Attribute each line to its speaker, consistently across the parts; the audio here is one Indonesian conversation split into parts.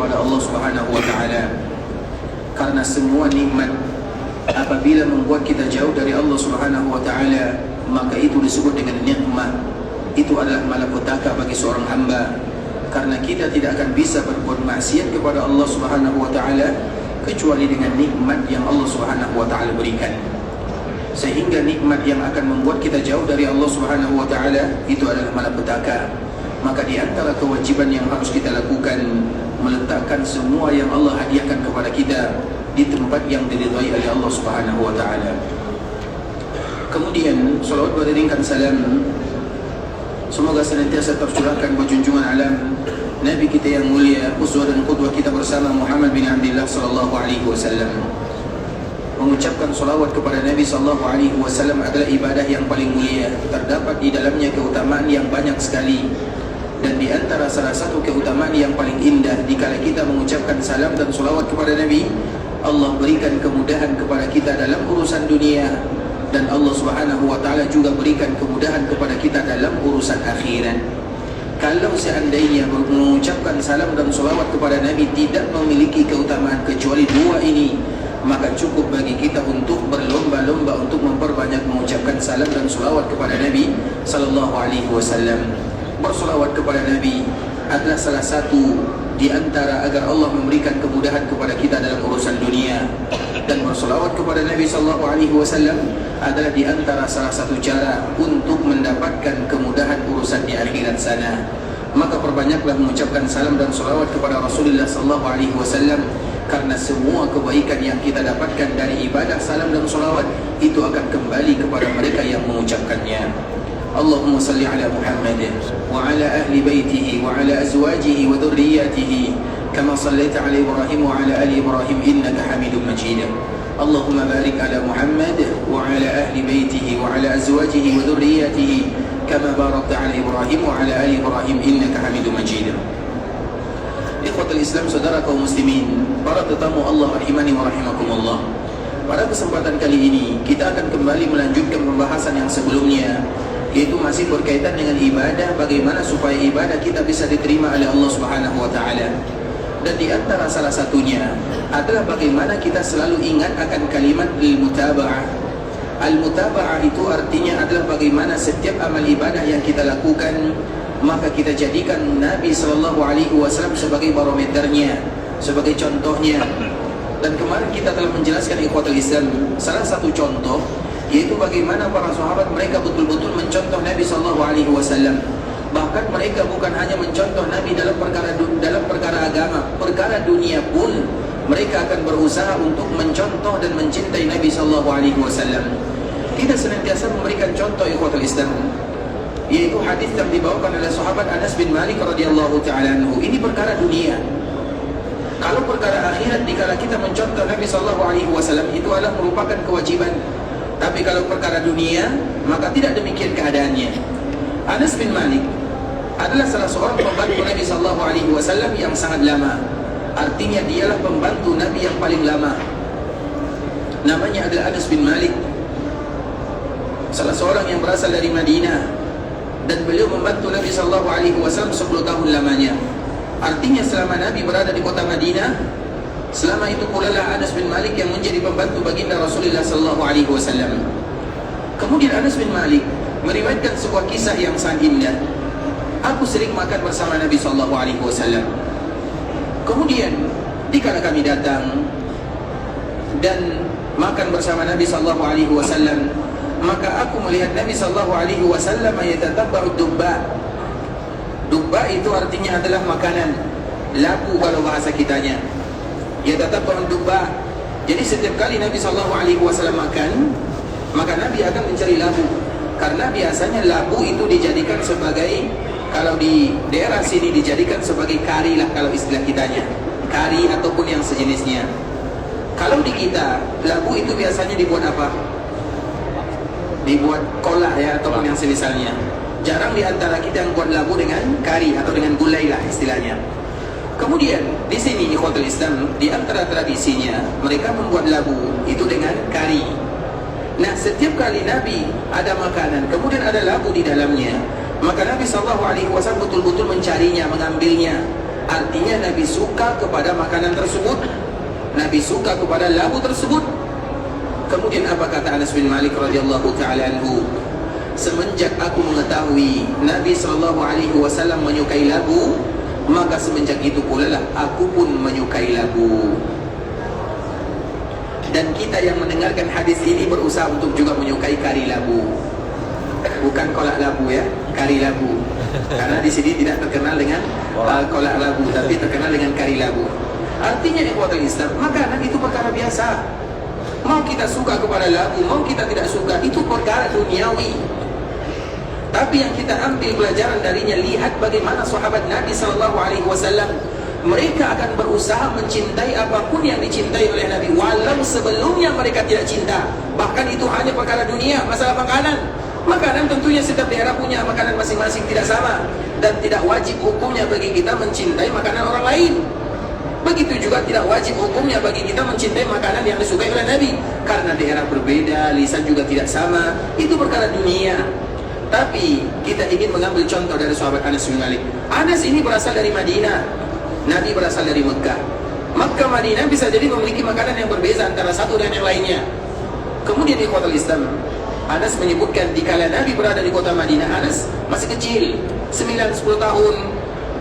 Speaker 1: kepada Allah Subhanahu wa taala. Karena semua nikmat apabila membuat kita jauh dari Allah Subhanahu wa taala, maka itu disebut dengan nikmat. Itu adalah malapetaka bagi seorang hamba. Karena kita tidak akan bisa berbuat maksiat kepada Allah Subhanahu wa taala kecuali dengan nikmat yang Allah Subhanahu wa taala berikan. Sehingga nikmat yang akan membuat kita jauh dari Allah Subhanahu wa taala itu adalah malapetaka. Maka di antara kewajiban yang harus kita lakukan, meletakkan semua yang Allah hadiahkan kepada kita di tempat yang diridhai oleh Allah Subhanahu wa taala. Kemudian salawat beriringkan salam semoga senantiasa tercurahkan buat junjungan alam Nabi kita yang mulia, uswah dan qudwah kita bersama Muhammad bin Abdullah sallallahu alaihi wasallam. Mengucapkan salawat kepada Nabi sallallahu alaihi wasallam adalah ibadah yang paling mulia. Terdapat di dalamnya keutamaan yang banyak sekali. Dan di antara salah satu keutamaan yang paling indah, dikala kita mengucapkan salam dan salawat kepada Nabi, Allah berikan kemudahan kepada kita dalam urusan dunia, dan Allah Subhanahu wa taala juga berikan kemudahan kepada kita dalam urusan akhirat. Kalau seandainya mengucapkan salam dan salawat kepada Nabi tidak memiliki keutamaan kecuali dua ini, maka cukup bagi kita untuk berlomba-lomba untuk memperbanyak mengucapkan salam dan salawat kepada Nabi sallallahu alaihi wasallam. Bersalawat kepada Nabi adalah salah satu di antara agar Allah memberikan kemudahan kepada kita dalam urusan dunia, dan bersalawat kepada Nabi sallallahu alaihi wasallam adalah di antara salah satu cara untuk mendapatkan kemudahan urusan di akhirat sana. Maka perbanyaklah mengucapkan salam dan salawat kepada Rasulullah sallallahu alaihi wasallam, karena semua kebaikan yang kita dapatkan dari ibadah salam dan salawat itu akan kembali kepada mereka yang mengucapkannya. Allahumma salli ala Muhammad wa ala ahli baitihi wa ala azwajihi wa dhurriyyatihi kama sallaita ala Ibrahim wa ala ali Ibrahim innaka Hamidum Majid. Allahumma barik ala Muhammad wa ala ahli baitihi wa ala azwajihi wa dhurriyyatihi kama barakta ala Ibrahim wa ala ali Ibrahim innaka Hamidum Majid. Ikhwatul Islam, saudara kaum muslimin, para tetamu Allah rahimani wa rahimakumullah. Pada kesempatan kali ini kita akan kembali melanjutkan pembahasan yang sebelumnya, yaitu masih berkaitan dengan ibadah, bagaimana supaya ibadah kita bisa diterima oleh Allah Subhanahu wa taala. Dan di antara salah satunya adalah bagaimana kita selalu ingat akan kalimat al-mutaba'ah. Al-mutaba'ah itu artinya adalah bagaimana setiap amal ibadah yang kita lakukan, maka kita jadikan Nabi sallallahu alaihi wasallam sebagai barometernya, sebagai contohnya. Dan kemarin kita telah menjelaskan ikhwatul Islam salah satu contoh, yaitu bagaimana para sahabat mereka betul-betul mencontoh Nabi sallallahu alaihi wasallam. Bahkan mereka bukan hanya mencontoh Nabi dalam perkara agama, perkara dunia pun mereka akan berusaha untuk mencontoh dan mencintai Nabi sallallahu alaihi wasallam. Kita senantiasa memberikan contoh ikhwatul Islam, yaitu hadis yang dibawakan oleh sahabat Anas bin Malik radhiyallahu taala anhu. Ini perkara dunia. Kalau perkara akhirat, dikala kita mencontoh Nabi sallallahu alaihi wasallam, itu adalah merupakan kewajiban. Tapi kalau perkara dunia, maka tidak demikian keadaannya. Anas bin Malik adalah salah seorang pembantu Nabi sallallahu alaihi wasallam yang sangat lama. Artinya dialah pembantu Nabi yang paling lama. Namanya adalah Anas bin Malik, salah seorang yang berasal dari Madinah, dan beliau membantu Nabi sallallahu alaihi wasallam 10 tahun lamanya. Artinya selama Nabi berada di kota Madinah, selama itu pula lah Anas bin Malik yang menjadi pembantu baginda Rasulullah sallallahu alaihi wasallam. Kemudian Anas bin Malik meriwayatkan sebuah kisah yang sangat indah. Aku sering makan bersama Nabi sallallahu alaihi wasallam. Kemudian dikala kami datang dan makan bersama Nabi sallallahu alaihi wasallam, maka aku melihat Nabi sallallahu alaihi wasallam yatatabba'u dubba. Dubba itu artinya adalah makanan, labu kalau bahasa kitanya. Yatatabba'u dubba. Jadi setiap kali Nabi sallallahu alaihi wasallam makan, maka Nabi akan mencari labu. Karena biasanya labu itu dijadikan sebagai, kalau di daerah sini dijadikan sebagai kari lah kalau istilah kitanya, kari ataupun yang sejenisnya. Kalau di kita, labu itu biasanya dibuat apa? Dibuat kolah ya, ataupun yang semisalnya. Jarang di antara kita yang buat labu dengan kari atau dengan gulai lah istilahnya. Kemudian di sini ikhwatul Islam, di antara tradisinya mereka membuat labu itu dengan kari. Nah, setiap kali Nabi ada makanan kemudian ada labu di dalamnya, maka Nabi SAW betul-betul mencarinya, mengambilnya. Artinya Nabi suka kepada makanan tersebut, Nabi suka kepada labu tersebut. Kemudian apa kata Anas bin Malik radhiyallahu taala anhu? Semenjak aku mengetahui Nabi SAW menyukai labu, maka semenjak itu pula lah aku pun menyukai labu. Dan kita yang mendengarkan hadis ini berusaha untuk juga menyukai kari labu. Bukan kolak labu ya, kari labu. Karena di sini tidak terkenal dengan kolak labu, tapi terkenal dengan kari labu. Artinya ikhwatul Islam, makanan itu perkara biasa. Mau kita suka kepada labu, mau kita tidak suka, itu perkara duniawi. Tapi yang kita ambil pelajaran darinya, lihat bagaimana sahabat Nabi SAW, mereka akan berusaha mencintai apapun yang dicintai oleh Nabi, walau sebelumnya mereka tidak cinta. Bahkan itu hanya perkara dunia, masalah makanan. Makanan tentunya setiap daerah punya makanan masing-masing, tidak sama. Dan tidak wajib hukumnya bagi kita mencintai makanan orang lain. Begitu juga tidak wajib hukumnya bagi kita mencintai makanan yang disukai oleh Nabi. Karena daerah berbeda, lisan juga tidak sama. Itu perkara dunia. Tapi kita ingin mengambil contoh dari sahabat Anas bin Malik. Anas ini berasal dari Madinah, Nabi berasal dari Mekah. Maka Madinah bisa jadi memiliki makanan yang berbeza antara satu dan yang lainnya. Kemudian di kota Islam, Anas menyebutkan dikala Nabi berada di kota Madinah, Anas masih kecil, 9-10 tahun,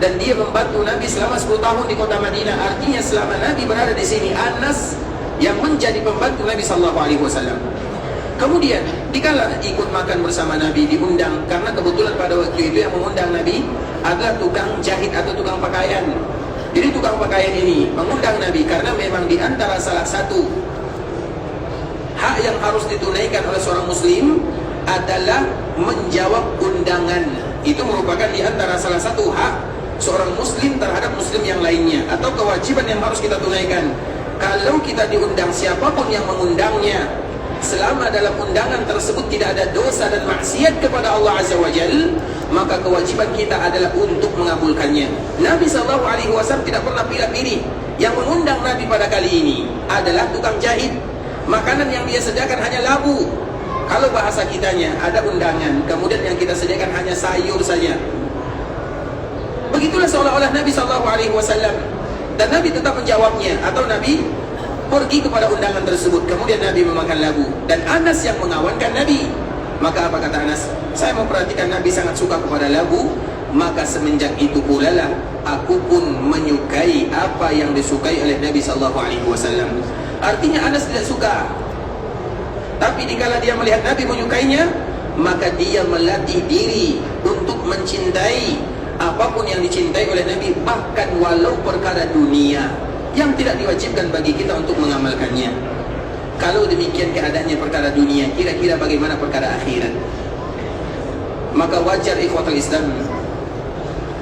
Speaker 1: dan dia membantu Nabi selama 10 tahun di kota Madinah. Artinya selama Nabi berada di sini, Anas yang menjadi pembantu Nabi SAW. Kemudian dikala ikut makan bersama Nabi, diundang, karena kebetulan pada waktu itu yang mengundang Nabi adalah tukang jahit atau tukang pakaian. Jadi tukang pakaian ini mengundang Nabi karena memang di antara salah satu hak yang harus ditunaikan oleh seorang muslim adalah menjawab undangan. Itu merupakan di antara salah satu hak seorang muslim terhadap muslim yang lainnya, atau kewajiban yang harus kita tunaikan. Kalau kita diundang, siapapun yang mengundangnya, selama dalam undangan tersebut tidak ada dosa dan maksiat kepada Allah Azza wa Jal, maka kewajiban kita adalah untuk mengabulkannya. Nabi SAW tidak pernah pilih-pilih. Yang mengundang Nabi pada kali ini adalah tukang jahit. Makanan yang dia sediakan hanya labu. Kalau bahasa kitanya, ada undangan, kemudian yang kita sediakan hanya sayur saja. Begitulah seolah-olah Nabi SAW. Dan Nabi tetap menjawabnya, atau Nabi pergi kepada undangan tersebut. Kemudian Nabi memakan labu, dan Anas yang mengawankan Nabi. Maka apa kata Anas? Saya memperhatikan Nabi sangat suka kepada labu, maka semenjak itu pula lah aku pun menyukai apa yang disukai oleh Nabi SAW. Artinya Anas tidak suka, tapi dikala dia melihat Nabi menyukainya, maka dia melatih diri untuk mencintai apapun yang dicintai oleh Nabi, bahkan walau perkara dunia yang tidak diwajibkan bagi kita untuk mengamalkannya. Kalau demikian keadaannya perkara dunia, kira-kira bagaimana perkara akhirat? Maka wajar ikhwatul Islam,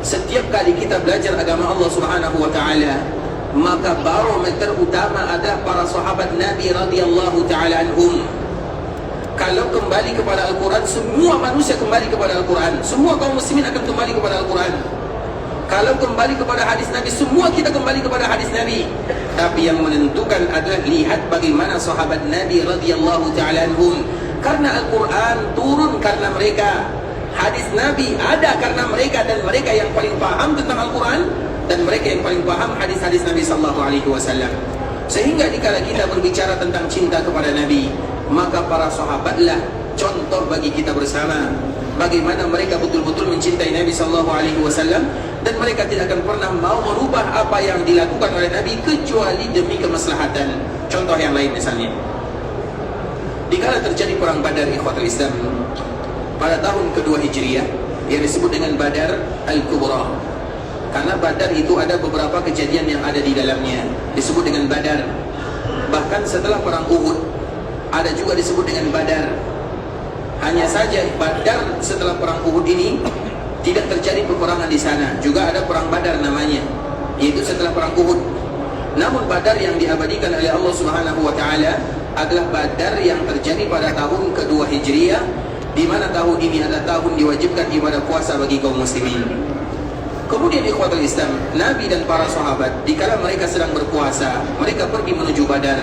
Speaker 1: setiap kali kita belajar agama Allah Subhanahu wa taala, maka barometer utama adalah para sahabat Nabi radhiyallahu taala anhum. Kalau kembali kepada Al-Quran, semua manusia kembali kepada Al-Quran, semua kaum muslimin akan kembali kepada Al-Quran. Kalau kembali kepada hadis Nabi, semua kita kembali kepada hadis Nabi. Tapi yang menentukan adalah lihat bagaimana sahabat Nabi radhiyallahu ta'ala anhum. Karena Al-Quran turun karena mereka, hadis Nabi ada karena mereka, dan mereka yang paling paham tentang Al-Quran, dan mereka yang paling paham hadis-hadis Nabi sallallahu alaihi wasallam. Sehingga dikala kita berbicara tentang cinta kepada Nabi, maka para sahabatlah contoh bagi kita bersama. Bagaimana mereka betul-betul mencintai Nabi sallallahu alaihi wasallam, dan mereka tidak akan pernah mau merubah apa yang dilakukan oleh Nabi kecuali demi kemaslahatan. Contoh yang lain misalnya, dikala terjadi perang Badar ikhwatul Islam pada tahun kedua Hijriah, yang disebut dengan Badar Al-Kubra. Karena Badar itu ada beberapa kejadian yang ada di dalamnya, disebut dengan Badar. Bahkan setelah perang Uhud ada juga disebut dengan Badar. Hanya saja Badar setelah perang Uhud ini tidak terjadi peperangan di sana. Juga ada perang Badar namanya, yaitu setelah perang Uhud. Namun Badar yang diabadikan oleh Allah Subhanahu wa taala adalah Badar yang terjadi pada tahun kedua Hijriah, di mana tahun ini adalah tahun diwajibkan ibadah puasa bagi kaum muslimin. Kemudian ikhwatul Islam, Nabi dan para sahabat dikala mereka sedang berpuasa, mereka pergi menuju Badar.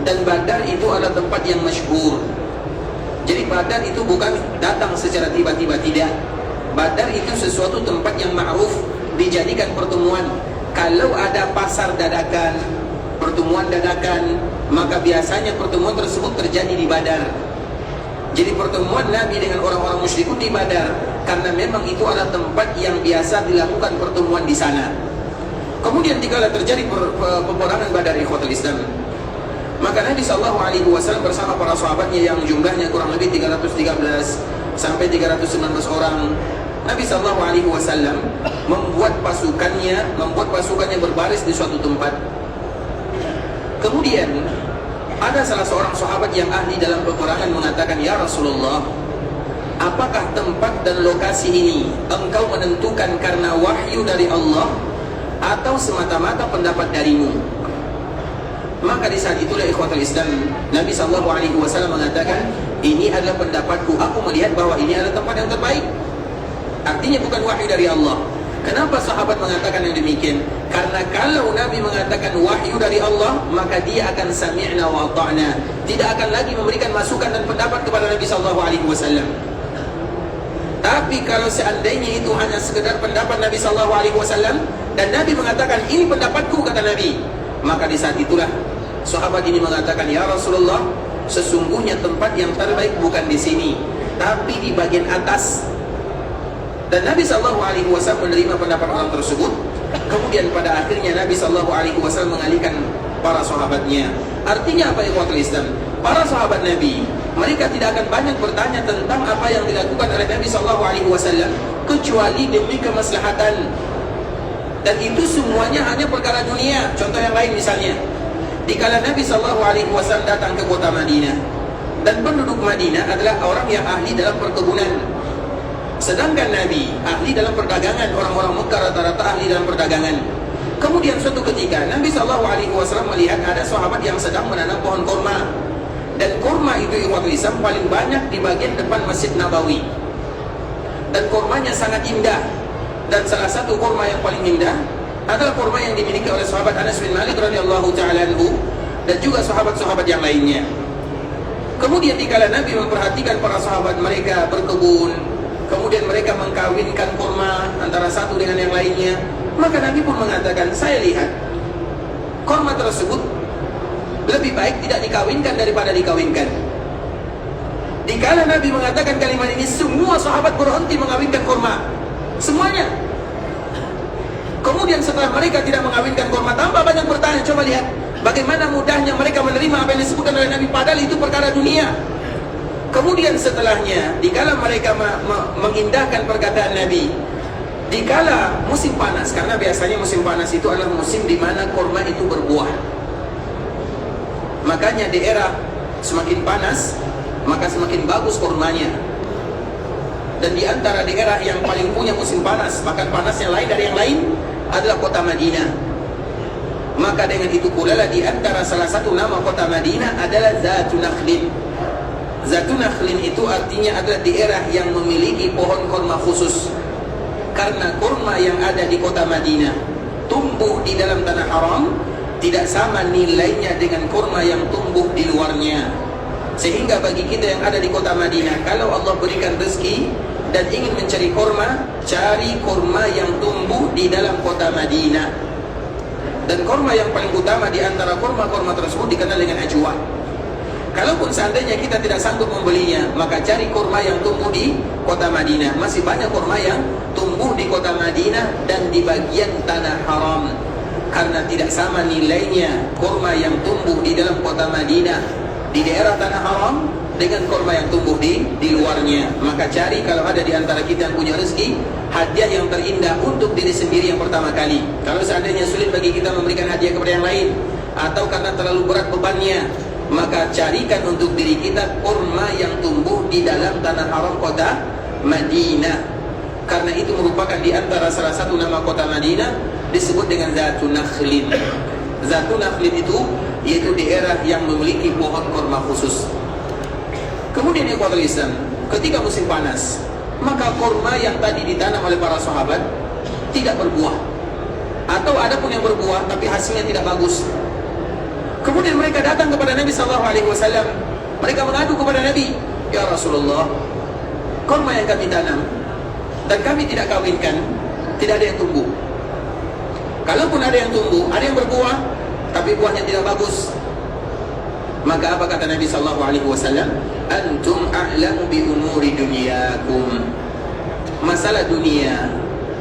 Speaker 1: Dan Badar itu adalah tempat yang masyhur. Jadi Badar itu bukan datang secara tiba-tiba, tidak. Badar itu sesuatu tempat yang ma'ruf, dijadikan pertemuan. Kalau ada pasar dadakan, pertemuan dadakan, maka biasanya pertemuan tersebut terjadi di Badar. Jadi pertemuan Nabi dengan orang-orang musyrikun di Badar, karena memang itu adalah tempat yang biasa dilakukan pertemuan di sana. Kemudian dikala terjadi peperangan Badar, ikhwatul Islam, maka Nabi SAW bersama para sahabatnya yang jumlahnya kurang lebih 313 sampai 319 orang, Nabi SAW membuat pasukannya berbaris di suatu tempat. Kemudian ada salah seorang sahabat yang ahli dalam peperangan mengatakan, "Ya Rasulullah, apakah tempat dan lokasi ini engkau menentukan karena wahyu dari Allah atau semata-mata pendapat darimu?" Maka di saat itulah ikhwatul Islam, Nabi SAW mengatakan, "Ini adalah pendapatku, aku melihat bahwa ini adalah tempat yang terbaik." Artinya bukan wahyu dari Allah. Kenapa sahabat mengatakan yang demikian? Karena kalau Nabi mengatakan wahyu dari Allah, maka dia akan sami'na wa ata'na, tidak akan lagi memberikan masukan dan pendapat kepada Nabi SAW. Tapi kalau seandainya itu hanya sekedar pendapat Nabi SAW dan Nabi mengatakan ini pendapatku, kata Nabi, maka di saat itulah sahabat ini mengatakan, "Ya Rasulullah, sesungguhnya tempat yang terbaik bukan di sini, tapi di bagian atas." Dan Nabi SAW menerima pendapat orang tersebut. Kemudian pada akhirnya Nabi SAW mengalihkan para sahabatnya. Artinya apa, ikhwatul Islam? Para sahabat Nabi, mereka tidak akan banyak bertanya tentang apa yang dilakukan oleh Nabi SAW, kecuali demi kemaslahatan. Dan itu semuanya hanya perkara dunia. Contoh yang lain misalnya, dikala Nabi SAW datang ke kota Madinah, dan penduduk Madinah adalah orang yang ahli dalam perkebunan, sedangkan Nabi ahli dalam perdagangan. Orang-orang Mekah rata-rata ahli dalam perdagangan. Kemudian suatu ketika Nabi SAW melihat ada sahabat yang sedang menanam pohon korma, dan korma itu ikhwatul Islam paling banyak di bagian depan Masjid Nabawi, dan kormanya sangat indah. Dan salah satu korma yang paling indah adalah korma yang dimiliki oleh sahabat Anas bin Malik radhiyallahu ta'ala anhu, dan juga sahabat-sahabat yang lainnya. Kemudian dikala Nabi memperhatikan para sahabat mereka berkebun, kemudian mereka mengkawinkan korma antara satu dengan yang lainnya, maka Nabi pun mengatakan, "Saya lihat korma tersebut lebih baik tidak dikawinkan daripada dikawinkan." Dikala Nabi mengatakan kalimat ini, semua sahabat berhenti mengawinkan korma, semuanya. Kemudian setelah mereka tidak mengawinkan korma, tambah banyak bertanya. Coba lihat bagaimana mudahnya mereka menerima apa yang disebutkan oleh Nabi, padahal itu perkara dunia. Kemudian setelahnya, dikala mereka mengindahkan perkataan Nabi, dikala musim panas, karena biasanya musim panas itu adalah musim di mana korma itu berbuah. Makanya di era semakin panas, maka semakin bagus kormanya. Dan di antara daerah yang paling punya musim panas, bahkan panas yang lain dari yang lain, adalah kota Madinah. Maka dengan itu pula lah di antara salah satu nama kota Madinah adalah Zatun Nakhlin. Zatun Nakhlin itu artinya adalah daerah yang memiliki pohon korma khusus. Karena korma yang ada di kota Madinah tumbuh di dalam tanah haram, tidak sama nilainya dengan korma yang tumbuh di luarnya. Sehingga bagi kita yang ada di kota Madinah, kalau Allah berikan rezeki dan ingin mencari korma, cari korma yang tumbuh di dalam kota Madinah. Dan korma yang paling utama di antara korma-korma tersebut dikenal dengan ajwa. Kalaupun seandainya kita tidak sanggup membelinya, maka cari korma yang tumbuh di kota Madinah. Masih banyak korma yang tumbuh di kota Madinah dan di bagian tanah haram. Karena tidak sama nilainya korma yang tumbuh di dalam kota Madinah, di daerah tanah haram, dengan korma yang tumbuh di luarnya. Maka cari, kalau ada di antara kita yang punya rezeki, hadiah yang terindah untuk diri sendiri yang pertama kali. Kalau seandainya sulit bagi kita memberikan hadiah kepada yang lain, atau karena terlalu berat bebannya, maka carikan untuk diri kita korma yang tumbuh di dalam tanah haram kota Madinah. Karena itu merupakan di antara salah satu nama kota Madinah disebut dengan Zatun Nakhlin. Zatun Nakhlin itu yaitu daerah yang memiliki pohon korma khusus. Kemudian ikhwatul Islam, ketika musim panas, maka korma yang tadi ditanam oleh para sahabat tidak berbuah, atau ada pun yang berbuah tapi hasilnya tidak bagus. Kemudian mereka datang kepada Nabi SAW. Mereka mengadu kepada Nabi, "Ya Rasulullah, korma yang kami tanam dan kami tidak kawinkan, tidak ada yang tumbuh. Kalaupun ada yang tumbuh, ada yang berbuah, tapi buahnya tidak bagus, maka apa kata Nabi SAW? Antum a'lamu bi umuri dunyakum. Masalah dunia,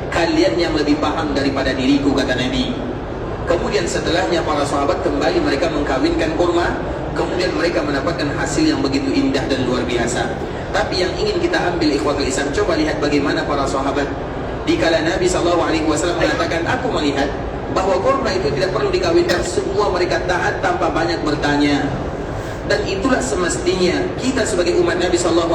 Speaker 1: kalian yang lebih paham daripada diriku, kata Nabi. Kemudian setelahnya para sahabat kembali mereka mengkawinkan kurma, kemudian mereka mendapatkan hasil yang begitu indah dan luar biasa. Tapi yang ingin kita ambil ikhwatul Islam, coba lihat bagaimana para sahabat dikala Nabi SAW mengatakan, aku melihat bahwa kurma itu tidak perlu dikawinkan, semua mereka taat tanpa banyak bertanya. Dan itulah semestinya kita sebagai umat Nabi SAW,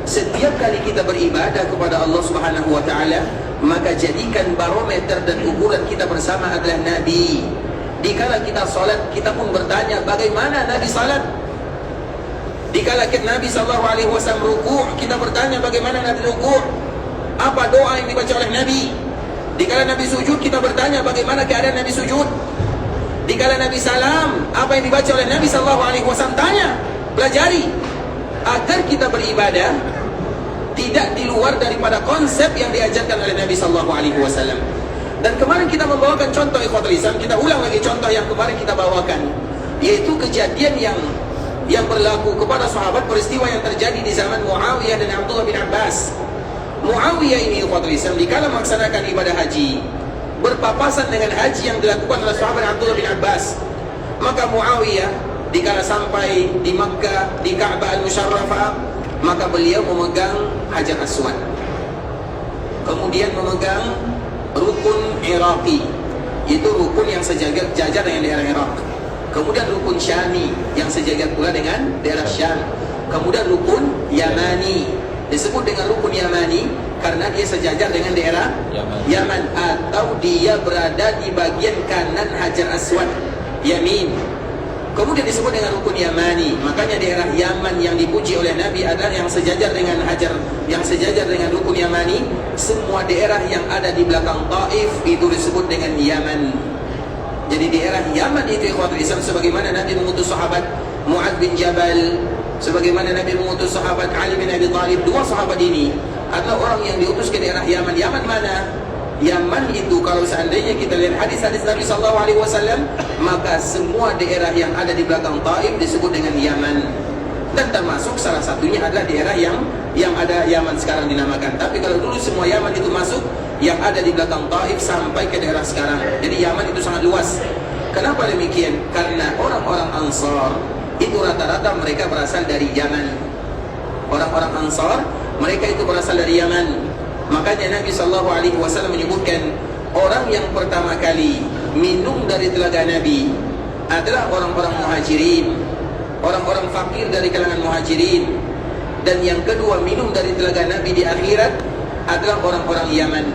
Speaker 1: setiap kali kita beribadah kepada Allah Subhanahu wa Ta'ala, maka jadikan barometer dan ukuran kita bersama adalah Nabi. Dikala kita salat, kita pun bertanya bagaimana Nabi salat. Dikala Nabi SAW ruku', kita bertanya bagaimana Nabi ruku', apa doa yang dibaca oleh Nabi. Dikala Nabi sujud, kita bertanya bagaimana keadaan Nabi sujud. Dikala Nabi salam, apa yang dibaca oleh Nabi SAW, tanya, pelajari, agar kita beribadah tidak di luar daripada konsep yang diajarkan oleh Nabi SAW. Dan kemarin kita membawakan contoh ikhwatul Islam, kita ulang lagi contoh yang kemarin kita bawakan, yaitu kejadian yang berlaku kepada sahabat, peristiwa yang terjadi di zaman Muawiyah dan Abdullah bin Abbas. Muawiyah ini ikhwatul Islam dikala melaksanakan ibadah haji, berpapasan dengan haji yang dilakukan oleh sahabat Abdullah bin Abbas. Maka Muawiyah dikala sampai di Makkah, di Ka'bah al-Musharrafah, maka beliau memegang Hajar Aswad, kemudian memegang rukun Iraqi, itu rukun yang sejajar dengan daerah Irak. Kemudian rukun Syami yang sejajar pula dengan daerah Syam. Kemudian rukun Yamani, disebut dengan rukun Yamani karena dia sejajar dengan daerah Yaman, atau dia berada di bagian kanan Hajar Aswad, Yamin. Kemudian disebut dengan rukun Yamani. Makanya daerah Yaman yang dipuji oleh Nabi adalah yang sejajar dengan Hajar, yang sejajar dengan rukun Yamani. Semua daerah yang ada di belakang Taif itu disebut dengan Yaman. Jadi daerah Yaman itu ikhwatul Islam, sebagaimana Nabi mengutus sahabat Mu'adz bin Jabal, sebagaimana Nabi mengutus sahabat Ali bin Abi Thalib, dua sahabat ini adalah orang yang diutus ke daerah Yaman. Yaman mana? Yaman itu kalau seandainya kita lihat hadis-hadis Nabi SAW, maka semua daerah yang ada di belakang Taif disebut dengan Yaman. Dan termasuk salah satunya adalah daerah yang ada Yaman sekarang dinamakan. Tapi kalau dulu semua Yaman itu masuk, yang ada di belakang Taif sampai ke daerah sekarang. Jadi Yaman itu sangat luas. Kenapa demikian? Karena orang-orang Ansar itu rata-rata mereka berasal dari Yaman. Orang-orang Ansar mereka itu berasal dari Yaman. Makanya Nabi SAW menyebutkan orang yang pertama kali minum dari telaga Nabi adalah orang-orang muhajirin, orang-orang fakir dari kalangan muhajirin. Dan yang kedua minum dari telaga Nabi di akhirat adalah orang-orang Yaman.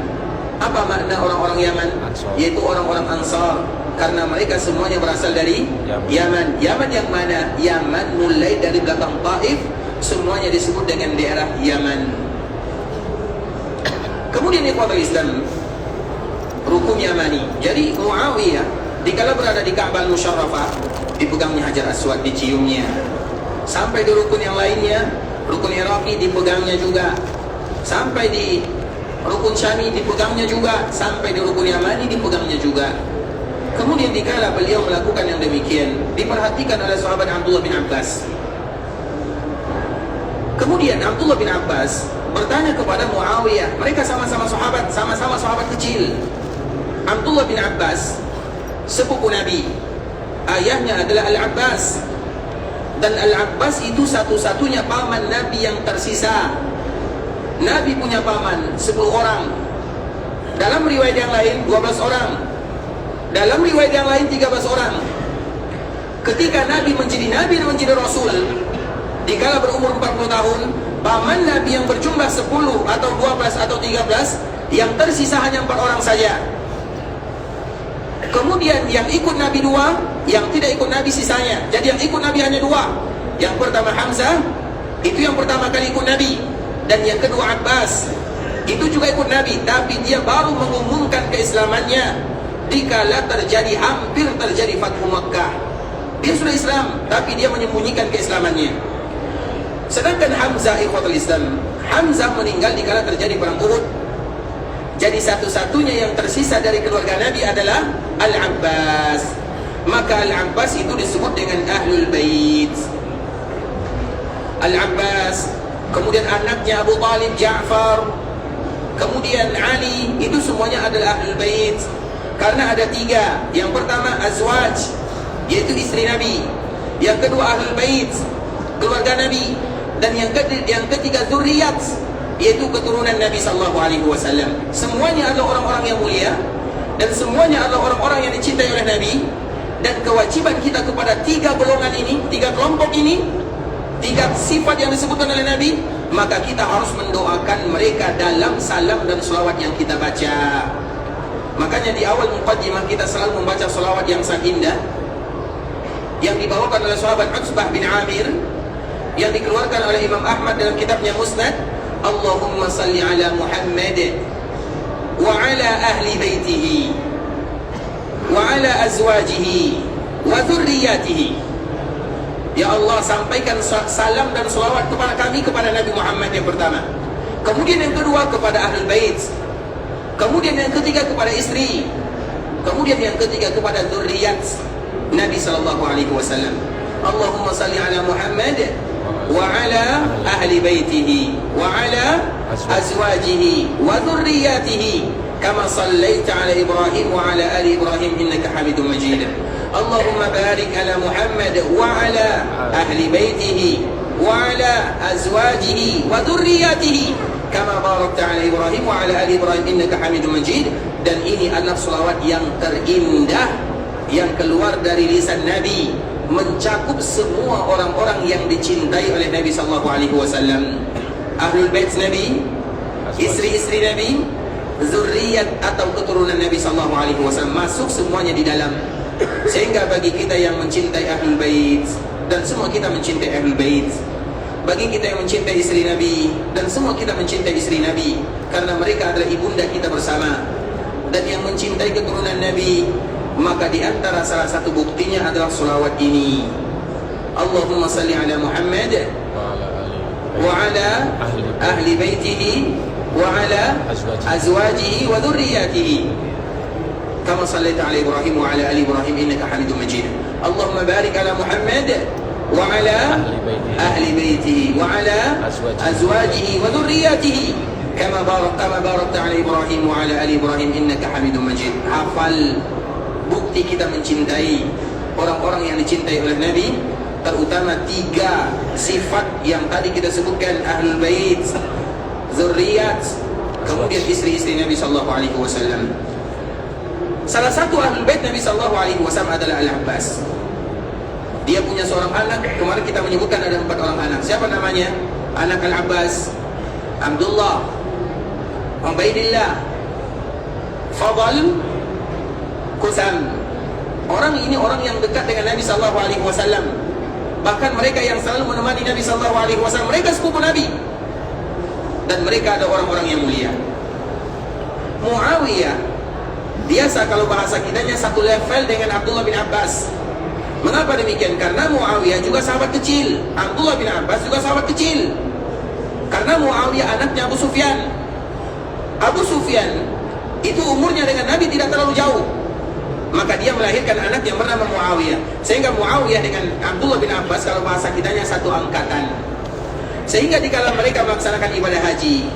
Speaker 1: Apa makna orang-orang Yaman? Yaitu orang-orang Ansar, karena mereka semuanya berasal dari Yaman. Yaman yang mana? Yaman mulai dari belakang Taif, semuanya disebut dengan daerah Yaman. Kemudian ikhwatul Islam, rukun Yamani. Jadi Muawiyah dikala berada di Ka'bah al-Musharrafah, dipegangnya Hajar Aswad, diciumnya. Sampai di rukun yang lainnya, rukun Iraqi dipegangnya juga. Sampai di rukun Syami dipegangnya juga. Sampai di rukun Yamani dipegangnya juga. Kemudian dikala beliau melakukan yang demikian, diperhatikan oleh sahabat Abdullah bin Abbas. Kemudian Abdullah bin Abbas bertanya kepada Muawiyah. Mereka sama-sama sahabat kecil. Abdullah bin Abbas sepupu Nabi, ayahnya adalah Al-Abbas, dan Al-Abbas itu satu-satunya paman Nabi yang tersisa. Nabi punya paman 10 orang. Dalam riwayat yang lain 12 orang. Dalam riwayat yang lain 13 orang. Ketika Nabi dan menjadi Rasul, dikala berumur 40 tahun, paman Nabi yang berjumlah 10 atau 12 atau 13, yang tersisa hanya 4 orang saja. Kemudian yang ikut Nabi 2, yang tidak ikut Nabi sisanya. Jadi yang ikut Nabi hanya 2. Yang pertama Hamzah, itu yang pertama kali ikut Nabi. Dan yang kedua Abbas, itu juga ikut Nabi, tapi dia baru mengumumkan keislamannya dikala hampir terjadi Fathu Makkah. Dia sudah Islam, tapi dia menyembunyikan keislamannya. Sedangkan Hamzah ikhwatul Islam, Hamzah meninggal dikala terjadi perang Uhud. Jadi satu-satunya yang tersisa dari keluarga Nabi adalah Al-Abbas. Maka Al-Abbas itu disebut dengan Ahlul Bait. Al-Abbas, kemudian anaknya Abu Talib, Ja'far, kemudian Ali, itu semuanya adalah Ahlul Bait. Karena ada tiga. Yang pertama azwaj, yaitu istri Nabi. Yang kedua Ahlul Bait, keluarga Nabi. Dan yang ketiga zurriyat, yaitu keturunan Nabi SAW. Semuanya adalah orang-orang yang mulia, dan semuanya adalah orang-orang yang dicintai oleh Nabi. Dan kewajiban kita kepada tiga golongan ini, tiga kelompok ini, tiga sifat yang disebutkan oleh Nabi, maka kita harus mendoakan mereka dalam salam dan selawat yang kita baca. Makanya di awal muqaddimah kita selalu membaca selawat yang sangat indah, yang dibawakan oleh sahabat Utsbah bin Amir, yang dikeluarkan oleh Imam Ahmad dalam kitabnya Musnad. Allahumma salli ala Muhammad wa ala ahli baitihi wa ala azwajihi wa dhurriyyatihi. Ya Allah, sampaikan salam dan selawat kepada kami, kepada Nabi Muhammad yang pertama, kemudian yang kedua kepada Ahlul Bait, kemudian yang ketiga kepada istri, kemudian yang ketiga kepada dzurriyyat Nabi SAW. Allahumma salli ala Muhammad wa ala ahli baitihi wa ala azwajihi wa dhurriyyatihi kama sallaita ala Ibrahim wa ala ali Ibrahim innaka Hamidum Majid. Allahumma barik ala Muhammad wa ala ahli baitihi wa ala azwajihi wa dhurriyyatihi kama barakta ala Ibrahim wa ala ali Ibrahim innaka Hamidum Majid. Dan ini adalah selawat yang terindah yang keluar dari lisan Nabi, mencakup semua orang-orang yang dicintai oleh Nabi SAW. Ahlul Bait Nabi, istri-istri Nabi, zurriyat atau keturunan Nabi SAW, masuk semuanya di dalam. Sehingga bagi kita yang mencintai Ahlul Bait, dan semua kita mencintai Ahlul Bait, bagi kita yang mencintai istri Nabi, dan semua kita mencintai istri Nabi, karena mereka adalah ibunda kita bersama. Dan yang mencintai keturunan Nabi, maka di antara salah satu buktinya adalah selawat ini. Allahumma salli ala Muhammad wa ala ahli baitihi wa ala azwajihi wa dhurriyyatihi kama sallaita ala Ibrahim wa ala ali Ibrahim innaka Hamidum Majid. Allahumma barik ala Muhammad wa ala ahli baitihi wa ala azwajihi wa dhurriyyatihi kama barakta ala Ibrahim wa ala ali Ibrahim innaka Hamidum Majid. Hafal bukti kita mencintai orang-orang yang dicintai oleh Nabi, terutama tiga sifat yang tadi kita sebutkan: Ahlul Bait, zurriyat, kemudian istri-istri Nabi SAW. Salah satu Ahlul Bait Nabi SAW adalah Al-Abbas. Dia punya seorang anak. Kemarin kita menyebutkan ada 4 orang anak. Siapa namanya? Anak Al-Abbas: Abdullah, Ubaidillah, Fadl, Qusam. Orang ini orang yang dekat dengan Nabi SAW. Bahkan mereka yang selalu menemani Nabi SAW, mereka sepupu Nabi. Dan mereka ada orang-orang yang mulia. Muawiyah, biasa kalau bahasa kitanya satu level dengan Abdullah bin Abbas. Mengapa demikian? Karena Muawiyah juga sahabat kecil, Abdullah bin Abbas juga sahabat kecil. Karena Muawiyah anaknya Abu Sufyan. Abu Sufyan itu umurnya dengan Nabi tidak terlalu jauh, maka dia melahirkan anak yang bernama Muawiyah. Sehingga Muawiyah dengan Abdullah bin Abbas kalau bahasa kitanya satu angkatan. Sehingga dikala mereka melaksanakan ibadah haji,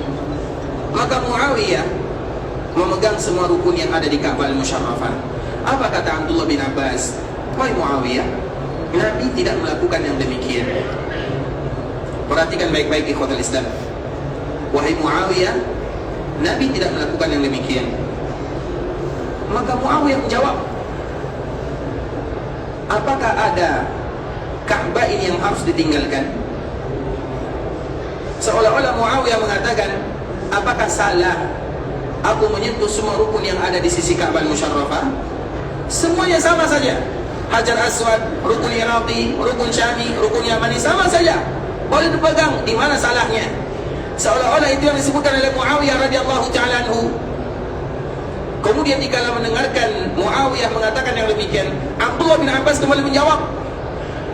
Speaker 1: maka Muawiyah memegang semua rukun yang ada di Ka'bah Al-Musyarrafah. Apa kata Abdullah bin Abbas? Wahai Muawiyah, Nabi tidak melakukan yang demikian. Perhatikan baik-baik ikhwatul Islam. Wahai Muawiyah, Nabi tidak melakukan yang demikian. Maka Muawiyah menjawab, apakah ada Ka'bah ini yang harus ditinggalkan? Seolah-olah Muawiyah mengatakan, apakah salah aku menyentuh semua rukun yang ada di sisi Ka'bah Al-Musyarrafah? Semuanya sama saja. Hajar Aswad, rukun Iraqi, rukun Syami, rukun Yamani, sama saja, boleh dipegang. Di mana salahnya? Seolah-olah itu yang disebutkan oleh Muawiyah radhiyallahu ta'ala anhu. Kemudian dikala mendengarkan Muawiyah mengatakan yang demikian, Abdullah bin Abbas kembali menjawab,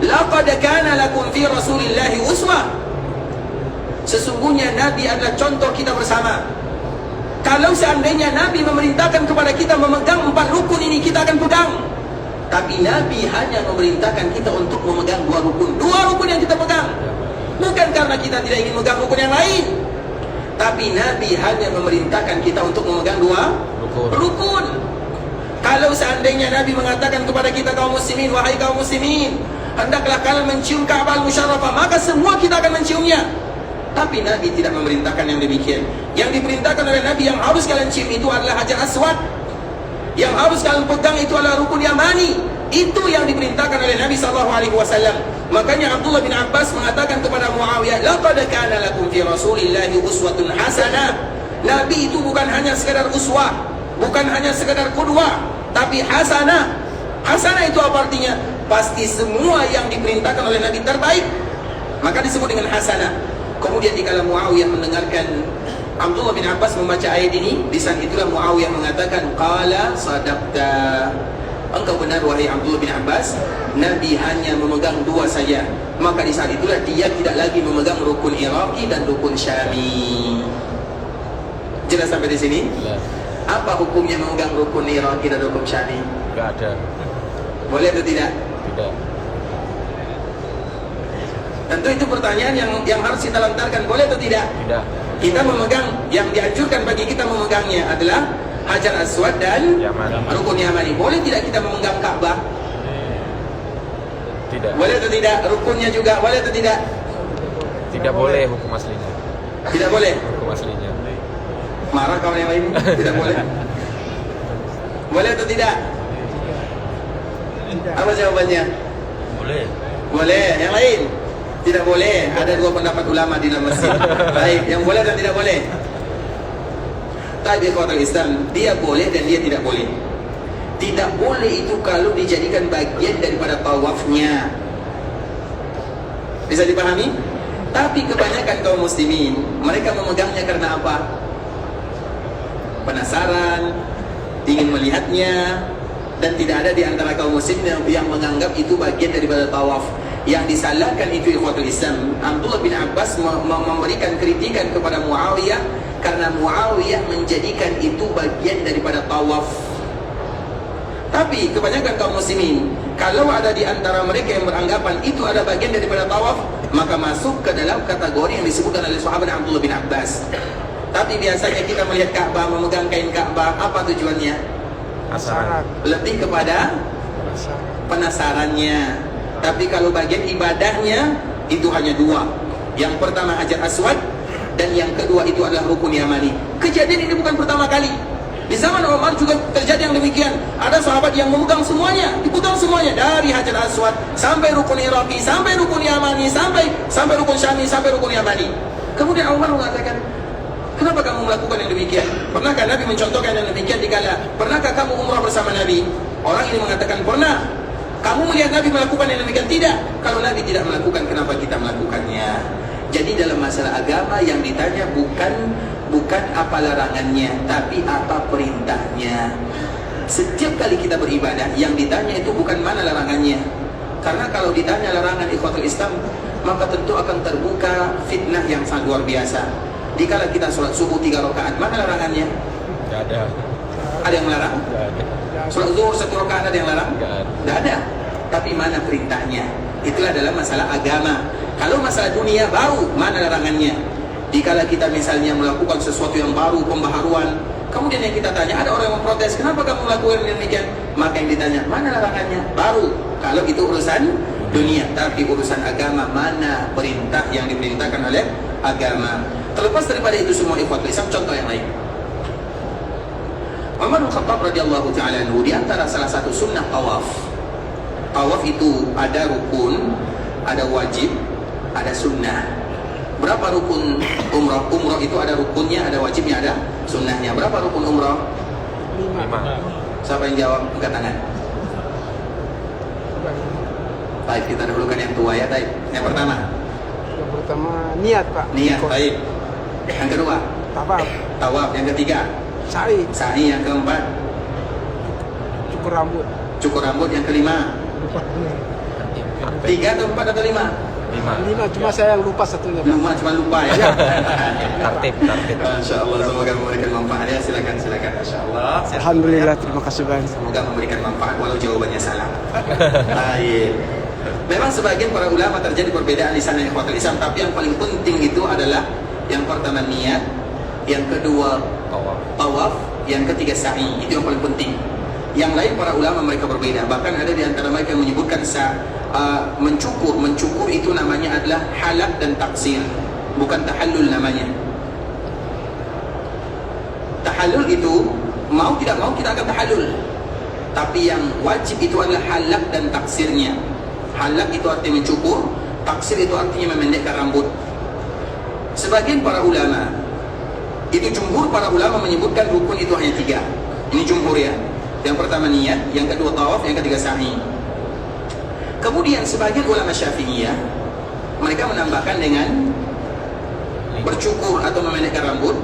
Speaker 1: laqad kana lakum fi Rasulillahi uswah. Sesungguhnya Nabi adalah contoh kita bersama. Kalau seandainya Nabi memerintahkan kepada kita memegang 4 rukun ini, kita akan pegang. Tapi Nabi hanya memerintahkan kita untuk memegang 2 rukun. 2 rukun yang kita pegang. Bukan karena kita tidak ingin memegang rukun yang lain, tapi Nabi hanya memerintahkan kita untuk memegang 2 rukun. Kalau seandainya Nabi mengatakan kepada kita kaum muslimin, wahai kaum muslimin, hendaklah kalian mencium Ka'bah al-Musyarrafah, maka semua kita akan menciumnya. Tapi Nabi tidak memerintahkan yang demikian. Yang diperintahkan oleh Nabi, yang harus kalian cium itu adalah Hajar Aswad. Yang harus kalian pegang itu adalah rukun Yamani. Itu yang diperintahkan oleh Nabi SAW. Makanya Abdullah bin Abbas mengatakan kepada Muawiyah, laqad kana lakum fi Rasulillahi uswatun hasanah. Nabi itu bukan hanya sekadar uswah, bukan hanya sekadar qudwah, tapi hasanah. Hasanah itu apa artinya? Pasti semua yang diperintahkan oleh Nabi terbaik, maka disebut dengan hasanah. Kemudian dikala Muawiyah mendengarkan Abdullah bin Abbas membaca ayat ini, di saat itulah Muawiyah mengatakan, qala sadaqta. Engkau benar wahai Abdullah bin Abbas, Nabi hanya memegang 2 saja. Maka di saat itulah dia tidak lagi memegang rukun Iraqi dan rukun Syami. Jelas sampai di sini? Jelas. Apa hukumnya memegang rukun Iraqi dan rukun Syami?
Speaker 2: Tidak ada.
Speaker 1: Boleh atau tidak?
Speaker 2: Tidak.
Speaker 1: Tentu itu pertanyaan yang harus kita lontarkan. Boleh atau tidak?
Speaker 2: Tidak.
Speaker 1: Kita memegang, yang dianjurkan bagi kita memegangnya adalah Hajar Aswad dan rukun Yamani. Boleh tidak kita memegang Ka'bah?
Speaker 2: Tidak.
Speaker 1: Boleh atau tidak? Rukunnya juga boleh atau tidak?
Speaker 2: Tidak boleh hukum aslinya.
Speaker 1: Tidak boleh.
Speaker 2: Hukum aslinya.
Speaker 1: Marah kawan yang lain? Tidak boleh. Boleh atau tidak? Apa jawabannya?
Speaker 2: Boleh.
Speaker 1: Boleh. Yang lain? Tidak boleh. Ada 2 pendapat ulama di dalam masjid. Baik, yang boleh dan tidak boleh. Tapi ikhwatul Islam, dia boleh dan dia tidak boleh. Tidak boleh itu kalau dijadikan bagian daripada tawafnya. Bisa dipahami? Tapi kebanyakan kaum muslimin, mereka memegangnya karena apa? Penasaran, ingin melihatnya, dan tidak ada di antara kaum muslimin yang menganggap itu bagian daripada tawaf. Yang disalahkan itu ikhwatul Islam. Abdullah bin Abbas memberikan kritikan kepada Muawiyah karena Muawiyah menjadikan itu bagian daripada tawaf. Tapi kebanyakan kaum muslimin, kalau ada di antara mereka yang beranggapan itu ada bagian daripada tawaf, maka masuk ke dalam kategori yang disebutkan oleh sahabat Abdullah bin Abbas. Tapi biasanya kita melihat Ka'bah, memegang kain Ka'bah, apa tujuannya?
Speaker 2: Penasaran.
Speaker 1: Lebih kepada penasarannya. Tapi kalau bagian ibadahnya itu hanya 2. Yang pertama Hajar Aswad, dan yang kedua itu adalah rukun Yamani. Kejadian ini bukan pertama kali. Di zaman Umar juga terjadi yang demikian. Ada sahabat yang memegang semuanya, dipegang semuanya, dari Hajar Aswad sampai rukun Iraqi, sampai rukun Yamani, sampai rukun Syami, sampai rukun Yamani. Kemudian Umar mengatakan, kenapa kamu melakukan yang demikian? Pernahkah Nabi mencontohkan yang demikian dikala? Pernahkah kamu umrah bersama Nabi? Orang ini mengatakan pernah. Kamu melihat Nabi melakukan yang demikian? Tidak. Kalau Nabi tidak melakukan, kenapa kita melakukannya? Jadi dalam masalah agama yang ditanya bukan apa larangannya, tapi apa perintahnya. Setiap kali kita beribadah, yang ditanya itu bukan mana larangannya. Karena kalau ditanya larangan ikhwatul Islam, maka tentu akan terbuka fitnah yang sangat luar biasa. Dikala kita sholat subuh 3 rakaat, mana larangannya?
Speaker 2: Tidak ada.
Speaker 1: Ada yang melarang?
Speaker 2: Tidak ada.
Speaker 1: Sholat zuhur 1 rakaat ada yang larang?
Speaker 2: Tidak
Speaker 1: ada. Tapi mana perintahnya? Itulah dalam masalah agama. Kalau masalah dunia baru, mana larangannya? Dikala kita misalnya melakukan sesuatu yang baru, pembaharuan, kemudian yang kita tanya, ada orang yang memprotes, kenapa kamu melakukan demikian? Maka yang ditanya, mana larangannya? Baru. Kalau itu urusan dunia. Tapi urusan agama, mana perintah yang diperintahkan oleh agama? Terlepas daripada itu semua ikhwatul Islam, contoh yang lain. Umar bin Khattab radhiyallahu ta'ala anhu, di antara salah satu sunnah tawaf. Tawaf itu ada rukun, ada wajib, ada sunnah. Berapa rukun umrah? Umrah itu ada rukunnya, ada wajibnya, ada sunnahnya. Berapa rukun umrah?
Speaker 2: 5.
Speaker 1: Siapa yang jawab? Angkat tangan. Baik, kita dahulukan yang tua ya, baik. Yang pertama?
Speaker 3: Yang pertama niat, Pak.
Speaker 1: Niat, baik. Yang kedua?
Speaker 3: Tawaf.
Speaker 1: Tawaf. Yang ketiga?
Speaker 3: Sa'i.
Speaker 1: Sa'i. Yang keempat?
Speaker 3: Cukur rambut.
Speaker 1: Cukur rambut. Yang kelima? 3 atau 4 atau 5?
Speaker 3: 5 cuma saya yang lupa satunya Pak.
Speaker 1: Cuma lupa ya.
Speaker 2: Tertib.
Speaker 1: Masya Allah, semoga memberikan manfaat ya. Silakan. Masya Allah.
Speaker 3: Alhamdulillah, terima kasih banyak.
Speaker 1: Semoga memberikan manfaat walau jawabannya salah. Baik. Memang sebagian para ulama terjadi perbedaan di sana ikhwatul Islam, tapi yang paling penting itu adalah yang pertama niat, yang kedua tawaf, yang ketiga sa'i. Itu yang paling penting. Yang lain para ulama mereka berbeda. Bahkan ada di antara mereka yang menyebutkan mencukur itu namanya adalah halak dan taksir, bukan tahallul namanya. Tahallul itu mau tidak mau kita akan tahallul, tapi yang wajib itu adalah halak dan taksirnya. Halak itu artinya mencukur, taksir itu artinya memendekkan rambut. Sebagian para ulama, itu jumhur para ulama menyebutkan rukun itu hanya 3. Ini jumhur ya. Yang pertama niat, yang kedua tawaf, yang ketiga sa'i. Kemudian sebagian ulama Syafi'iyah mereka menambahkan dengan bercukur atau memendekkan rambut,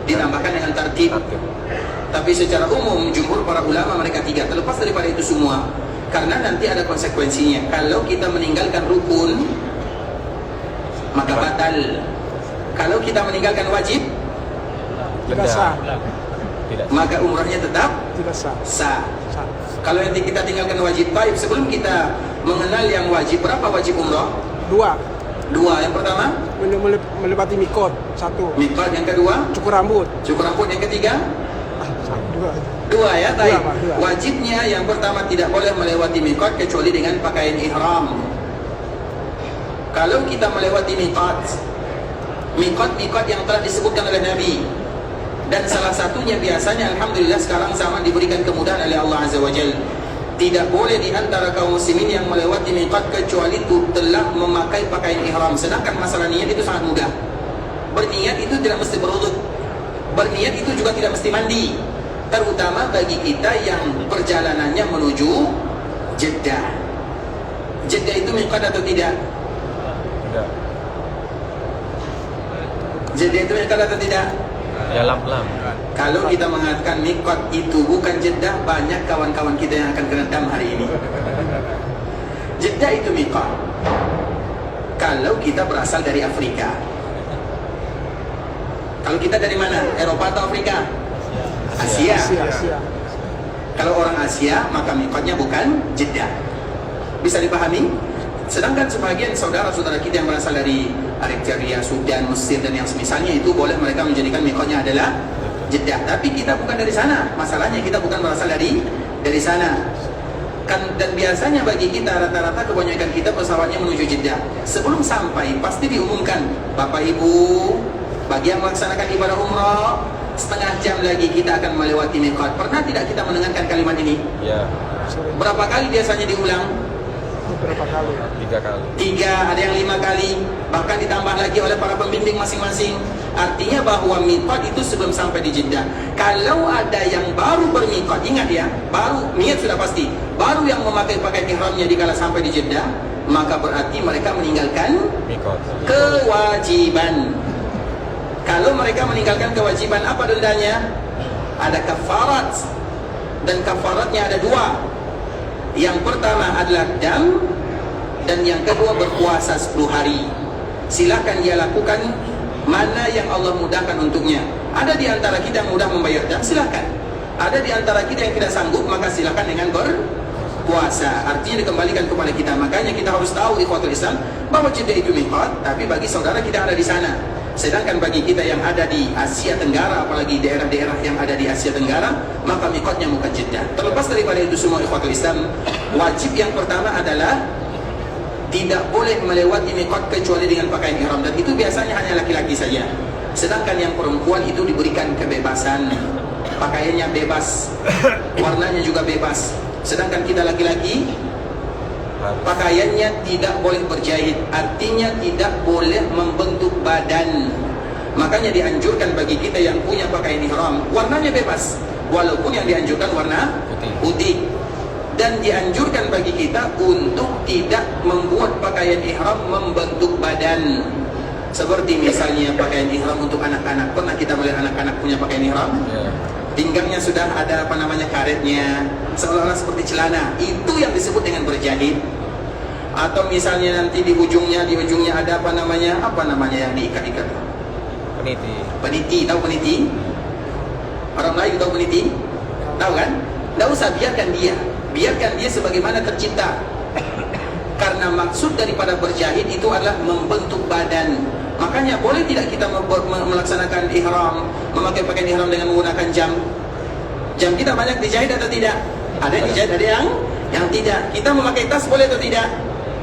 Speaker 1: ditambahkan dengan tartib. Tapi secara umum jumhur para ulama mereka 3. Terlepas daripada itu semua, karena nanti ada konsekuensinya. Kalau kita meninggalkan rukun, maka batal. Kalau kita meninggalkan wajib,
Speaker 3: Tidak sah.
Speaker 1: maka umrahnya tetap
Speaker 3: Tidak sah.
Speaker 1: sah. Kalau nanti kita tinggalkan wajib, baik. Sebelum kita mengenal yang wajib, berapa wajib umrah?
Speaker 3: 2
Speaker 1: Yang pertama
Speaker 3: melewati mikot. 1
Speaker 1: mikot, yang kedua
Speaker 3: cukur rambut.
Speaker 1: cukur rambut, yang ketiga
Speaker 3: 2
Speaker 1: dua ya, baik.
Speaker 3: Pak, 2.
Speaker 1: Wajibnya yang pertama tidak boleh melewati mikot kecuali dengan pakaian ihram. Kalau kita melewati mikot yang telah disebutkan oleh Nabi, dan salah satunya biasanya alhamdulillah sekarang zaman diberikan kemudahan oleh Allah Azza wa Jalla. Tidak boleh di antara kaum muslimin yang melewati miqat kecuali itu telah memakai pakaian ihram. Sedangkan masalah niat itu sangat mudah. Berniat itu tidak mesti berwudhu. Berniat itu juga tidak mesti mandi. Terutama bagi kita yang perjalanannya menuju Jeddah. Jeddah itu miqat atau tidak?
Speaker 2: Tidak.
Speaker 1: Jeddah itu miqat atau tidak?
Speaker 2: Ya lam.
Speaker 1: Kalau kita mengatakan miqat itu bukan Jeddah, banyak kawan-kawan kita yang akan kena dam hari ini. Jeddah itu miqat kalau kita berasal dari Afrika. Kalau kita dari mana? Eropa atau Afrika? Asia. Kalau orang Asia, maka miqatnya bukan Jeddah. Bisa dipahami? Sedangkan sebagian saudara-saudara kita yang berasal dari Eritrea, Sudan, Mesir dan yang semisalnya itu boleh mereka menjadikan miqatnya adalah Jeddah. Tapi kita bukan dari sana. Masalahnya kita bukan berasal dari sana. Dan biasanya bagi kita rata-rata kebanyakan kita pesawatnya menuju Jeddah. Sebelum sampai pasti diumumkan, Bapak Ibu, bagi yang melaksanakan ibadah umrah, setengah jam lagi kita akan melewati miqat. Pernah tidak kita mendengarkan kalimat ini?
Speaker 2: Ya.
Speaker 1: Berapa kali biasanya diulang?
Speaker 3: Berapa kali?
Speaker 2: 3 kali.
Speaker 1: 3, ada yang 5 kali, bahkan ditambah lagi oleh para pembimbing masing-masing. Artinya bahwa miqat itu sebelum sampai di Jeddah. Kalau ada yang baru bermiqat, ingat ya, baru niat sudah pasti, baru yang memakai pakaian ihramnya dikala sampai di Jeddah, maka berarti mereka meninggalkan
Speaker 2: Miqat.
Speaker 1: kewajiban. Kalau mereka meninggalkan kewajiban, apa dendanya? Ada kafarat, dan kafaratnya ada 2. Yang pertama adalah dam, dan yang kedua berpuasa 10 hari. Silakan dia lakukan mana yang Allah mudahkan untuknya. Ada di antara kita yang mudah membayar dam, silakan. Ada di antara kita yang tidak sanggup, maka silakan dengan berpuasa. Artinya dikembalikan kepada kita. Makanya kita harus tahu ikhwatul Islam bahwa Jeddah itu miqat, tapi bagi saudara kita ada di sana. Sedangkan bagi kita yang ada di Asia Tenggara, apalagi daerah-daerah yang ada di Asia Tenggara, maka miqatnya bukan Jeddah. Terlepas daripada itu semua ikhwatul Islam, wajib yang pertama adalah tidak boleh melewati miqat kecuali dengan pakaian ihram, dan itu biasanya hanya laki-laki saja. Sedangkan yang perempuan itu diberikan kebebasan, pakaiannya bebas, warnanya juga bebas. Sedangkan kita laki-laki pakaiannya tidak boleh berjahit, artinya tidak boleh membentuk badan. Makanya dianjurkan bagi kita yang punya pakaian ihram, warnanya bebas, walaupun yang dianjurkan warna putih. Dan dianjurkan bagi kita untuk tidak membuat pakaian ihram membentuk badan. Seperti misalnya pakaian ihram untuk anak-anak. Pernah kita melihat anak-anak punya pakaian ihram? Pinggangnya sudah ada karetnya, seolah-olah seperti celana. Itu yang disebut dengan berjahit. Atau misalnya nanti di ujungnya ada apa namanya yang diikat-ikat?
Speaker 2: Peniti.
Speaker 1: Peniti, tahu peniti? Orang Melayu tahu peniti? Tahu kan? Tidak usah, biarkan dia sebagaimana tercipta. Karena maksud daripada berjahit itu adalah membentuk badan. Makanya boleh tidak kita melaksanakan ihram, memakai pakaian ihram dengan menggunakan jam? Jam kita banyak dijahit atau tidak? Ada yang dijahit, ada yang tidak. Kita memakai tas boleh atau tidak?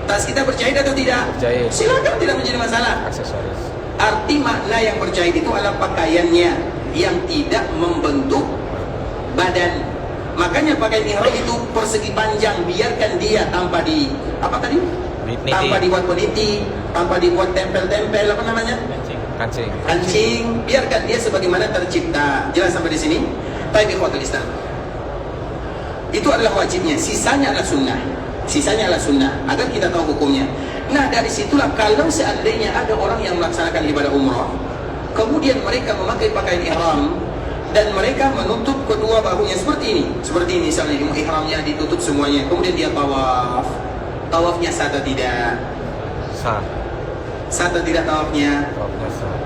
Speaker 1: Tas kita berjahit atau tidak?
Speaker 2: Berjahit.
Speaker 1: Silakan, tidak menjadi masalah.
Speaker 2: Aksesoris.
Speaker 1: Arti makna yang berjahit itu adalah pakaiannya yang tidak membentuk badan. Makanya pakaian ihram itu persegi panjang, biarkan dia tanpa di apa tadi?
Speaker 2: Niti.
Speaker 1: Tanpa dibuat peniti, tanpa dibuat tempel-tempel apa namanya?
Speaker 2: Kancing.
Speaker 1: Kancing, biarkan dia sebagaimana tercipta. Jelas sampai di sini? Baik, ikhwatul Islam. Itu adalah wajibnya, sisanya adalah sunnah. Sisanya adalah sunnah, agar kita tahu hukumnya. Nah, dari situlah kalau seandainya ada orang yang melaksanakan ibadah umrah, kemudian mereka memakai pakaian ihram dan mereka menutup kedua bahunya seperti ini misalnya ihramnya ditutup semuanya, kemudian dia tawafnya sah atau tidak? Sah atau tidak tawafnya?
Speaker 2: Sah.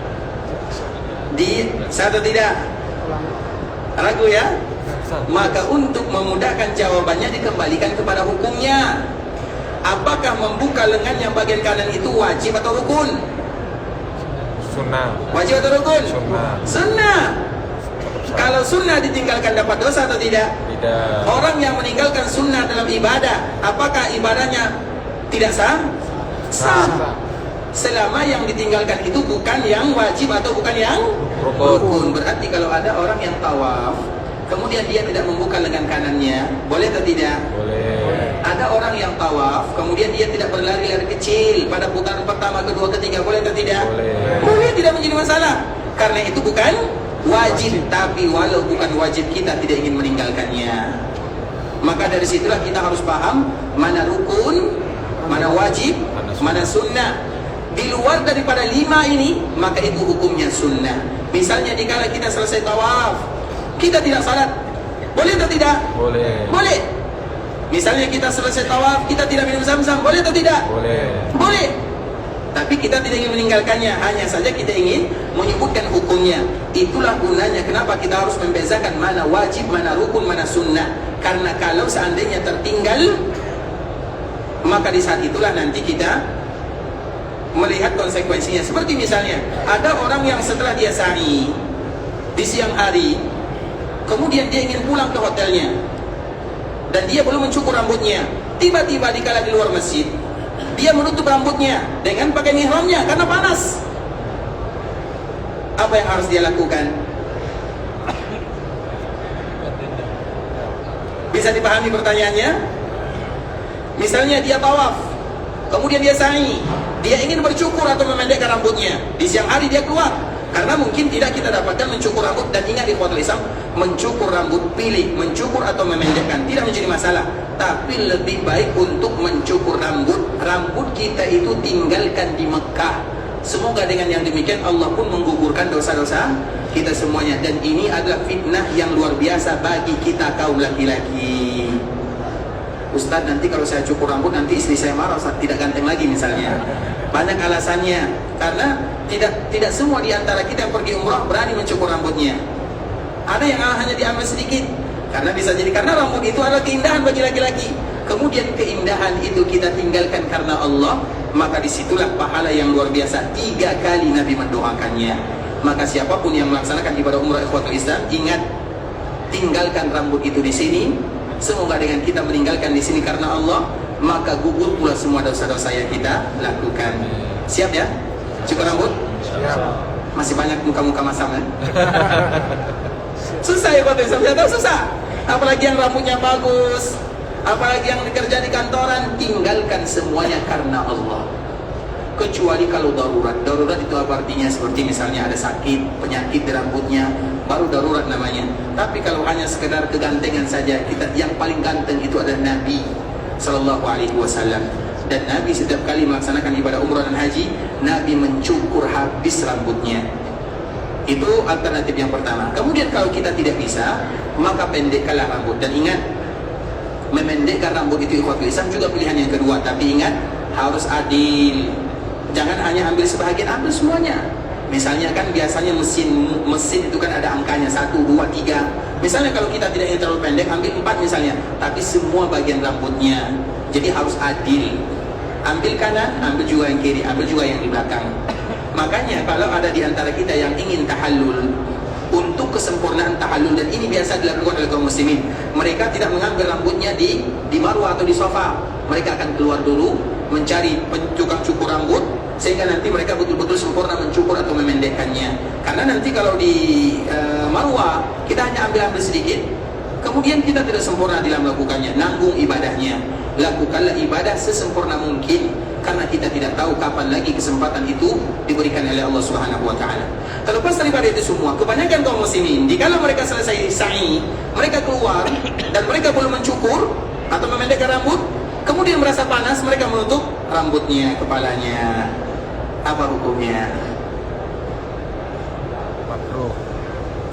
Speaker 1: Sah atau tidak? Ragu ya? Maka untuk memudahkan jawabannya dikembalikan kepada hukumnya. Apakah membuka lengan yang bagian kanan itu wajib atau rukun?
Speaker 2: Sunnah.
Speaker 1: Wajib atau rukun? Sunnah. Kalau sunnah ditinggalkan dapat dosa atau tidak?
Speaker 2: Tidak.
Speaker 1: Orang yang meninggalkan sunnah dalam ibadah, apakah ibadahnya tidak sah? Sah. Selama yang ditinggalkan itu bukan yang wajib atau bukan yang rukun. Berarti kalau ada orang yang tawaf, kemudian dia tidak membuka lengan kanannya, boleh atau tidak?
Speaker 2: Boleh.
Speaker 1: Ada orang yang tawaf, kemudian dia tidak berlari-lari kecil pada putaran pertama, kedua, ketiga, boleh atau tidak?
Speaker 2: Boleh.
Speaker 1: Boleh, tidak menjadi masalah. Karena itu bukan wajib. Tapi walau bukan wajib, kita tidak ingin meninggalkannya. Maka dari situlah kita harus paham mana rukun, mana wajib, mana sunnah. Di luar daripada 5 ini, maka itu hukumnya sunnah. Misalnya dikala kita selesai tawaf, kita tidak salat, boleh atau tidak?
Speaker 2: Boleh.
Speaker 1: Boleh. Misalnya kita selesai tawaf, kita tidak minum zam-zam, boleh atau tidak?
Speaker 2: Boleh.
Speaker 1: Boleh. Tapi kita tidak ingin meninggalkannya, hanya saja kita ingin menyebutkan hukumnya. Itulah gunanya kenapa kita harus membezakan mana wajib, mana rukun, mana sunnah. Karena kalau seandainya tertinggal, maka di saat itulah nanti kita melihat konsekuensinya. Seperti misalnya ada orang yang setelah dia sa'i di siang hari, kemudian dia ingin pulang ke hotelnya dan dia belum mencukur rambutnya. Tiba-tiba dikala di luar masjid, dia menutup rambutnya dengan pakaian ihramnya karena panas. Apa yang harus dia lakukan? Bisa dipahami pertanyaannya? Misalnya dia tawaf, kemudian dia sa'i, dia ingin bercukur atau memendekkan rambutnya. Di siang hari dia keluar, karena mungkin tidak kita dapatkan mencukur rambut. Dan ingat di ikhwatul Islam, mencukur rambut, pilih mencukur atau memendekkan, tidak menjadi masalah. Tapi lebih baik untuk mencukur rambut. Rambut kita itu tinggalkan di Mekah. Semoga dengan yang demikian Allah pun menggugurkan dosa-dosa kita semuanya. Dan ini adalah fitnah yang luar biasa bagi kita kaum laki-laki. Ustaz, nanti kalau saya cukur rambut nanti istri saya marah, Ustaz, tidak ganteng lagi misalnya. Banyak alasannya. Karena tidak semua di antara kita yang pergi umrah berani mencukur rambutnya. Ada yang hanya diambil sedikit. Karena bisa jadi karena rambut itu adalah keindahan bagi laki-laki. Kemudian keindahan itu kita tinggalkan karena Allah, maka disitulah pahala yang luar biasa. 3 kali Nabi mendoakannya. Maka siapapun yang melaksanakan ibadah umrah ikhwatul Islam, ingat, tinggalkan rambut itu di sini. Semoga dengan kita meninggalkan di sini karena Allah, maka gugur pula semua dosa-dosa yang kita lakukan. Siap ya? Cukur rambut?
Speaker 3: Siap.
Speaker 1: Masih banyak muka-muka masam kan? Susah ya Pak Islam, tahu susah. Apalagi yang rambutnya bagus, apalagi yang bekerja di kantoran, tinggalkan semuanya karena Allah. Kecuali kalau darurat. Darurat itu apa artinya? Seperti misalnya ada sakit, penyakit di rambutnya, baru darurat namanya. Tapi kalau hanya sekedar kegantengan saja, kita yang paling ganteng itu adalah Nabi Sallallahu Alaihi Wasallam. Dan Nabi setiap kali melaksanakan ibadah umrah dan haji, Nabi mencukur habis rambutnya. Itu alternatif yang pertama. Kemudian kalau kita tidak bisa, maka pendekkanlah rambut. Dan ingat, memendekkan rambut itu ikhwatul Islam juga pilihan yang kedua, tapi ingat harus adil. Jangan hanya ambil sebahagian, ambil semuanya. Misalnya kan biasanya mesin itu kan ada angkanya 1, 2, 3. Misalnya kalau kita tidak ingin terlalu pendek, ambil 4 misalnya, tapi semua bagian rambutnya. Jadi harus adil. Ambil kanan, ambil juga yang kiri, ambil juga yang di belakang. Makanya kalau ada di antara kita yang ingin tahallul, untuk kesempurnaan tahallul, dan ini biasa dilakukan oleh kaum muslimin, mereka tidak mengambil rambutnya di marwah atau di sofa. Mereka akan keluar dulu mencari tukang cukur rambut, sehingga nanti mereka betul-betul sempurna mencukur atau memendekkannya. Karena nanti kalau di marwah kita hanya ambil sedikit, kemudian kita tidak sempurna dalam melakukannya, nanggung ibadahnya. Lakukanlah ibadah sesempurna mungkin, karena kita tidak tahu kapan lagi kesempatan itu diberikan oleh Allah Subhanahu wa taala. Terlepas daripada itu semua, kebanyakan kaum muslimin jikalau mereka selesai sa'i, mereka keluar dan mereka belum mencukur atau memendekkan rambut, kemudian merasa panas, mereka menutup rambutnya, kepalanya. Apa hukumnya?
Speaker 2: Makruh.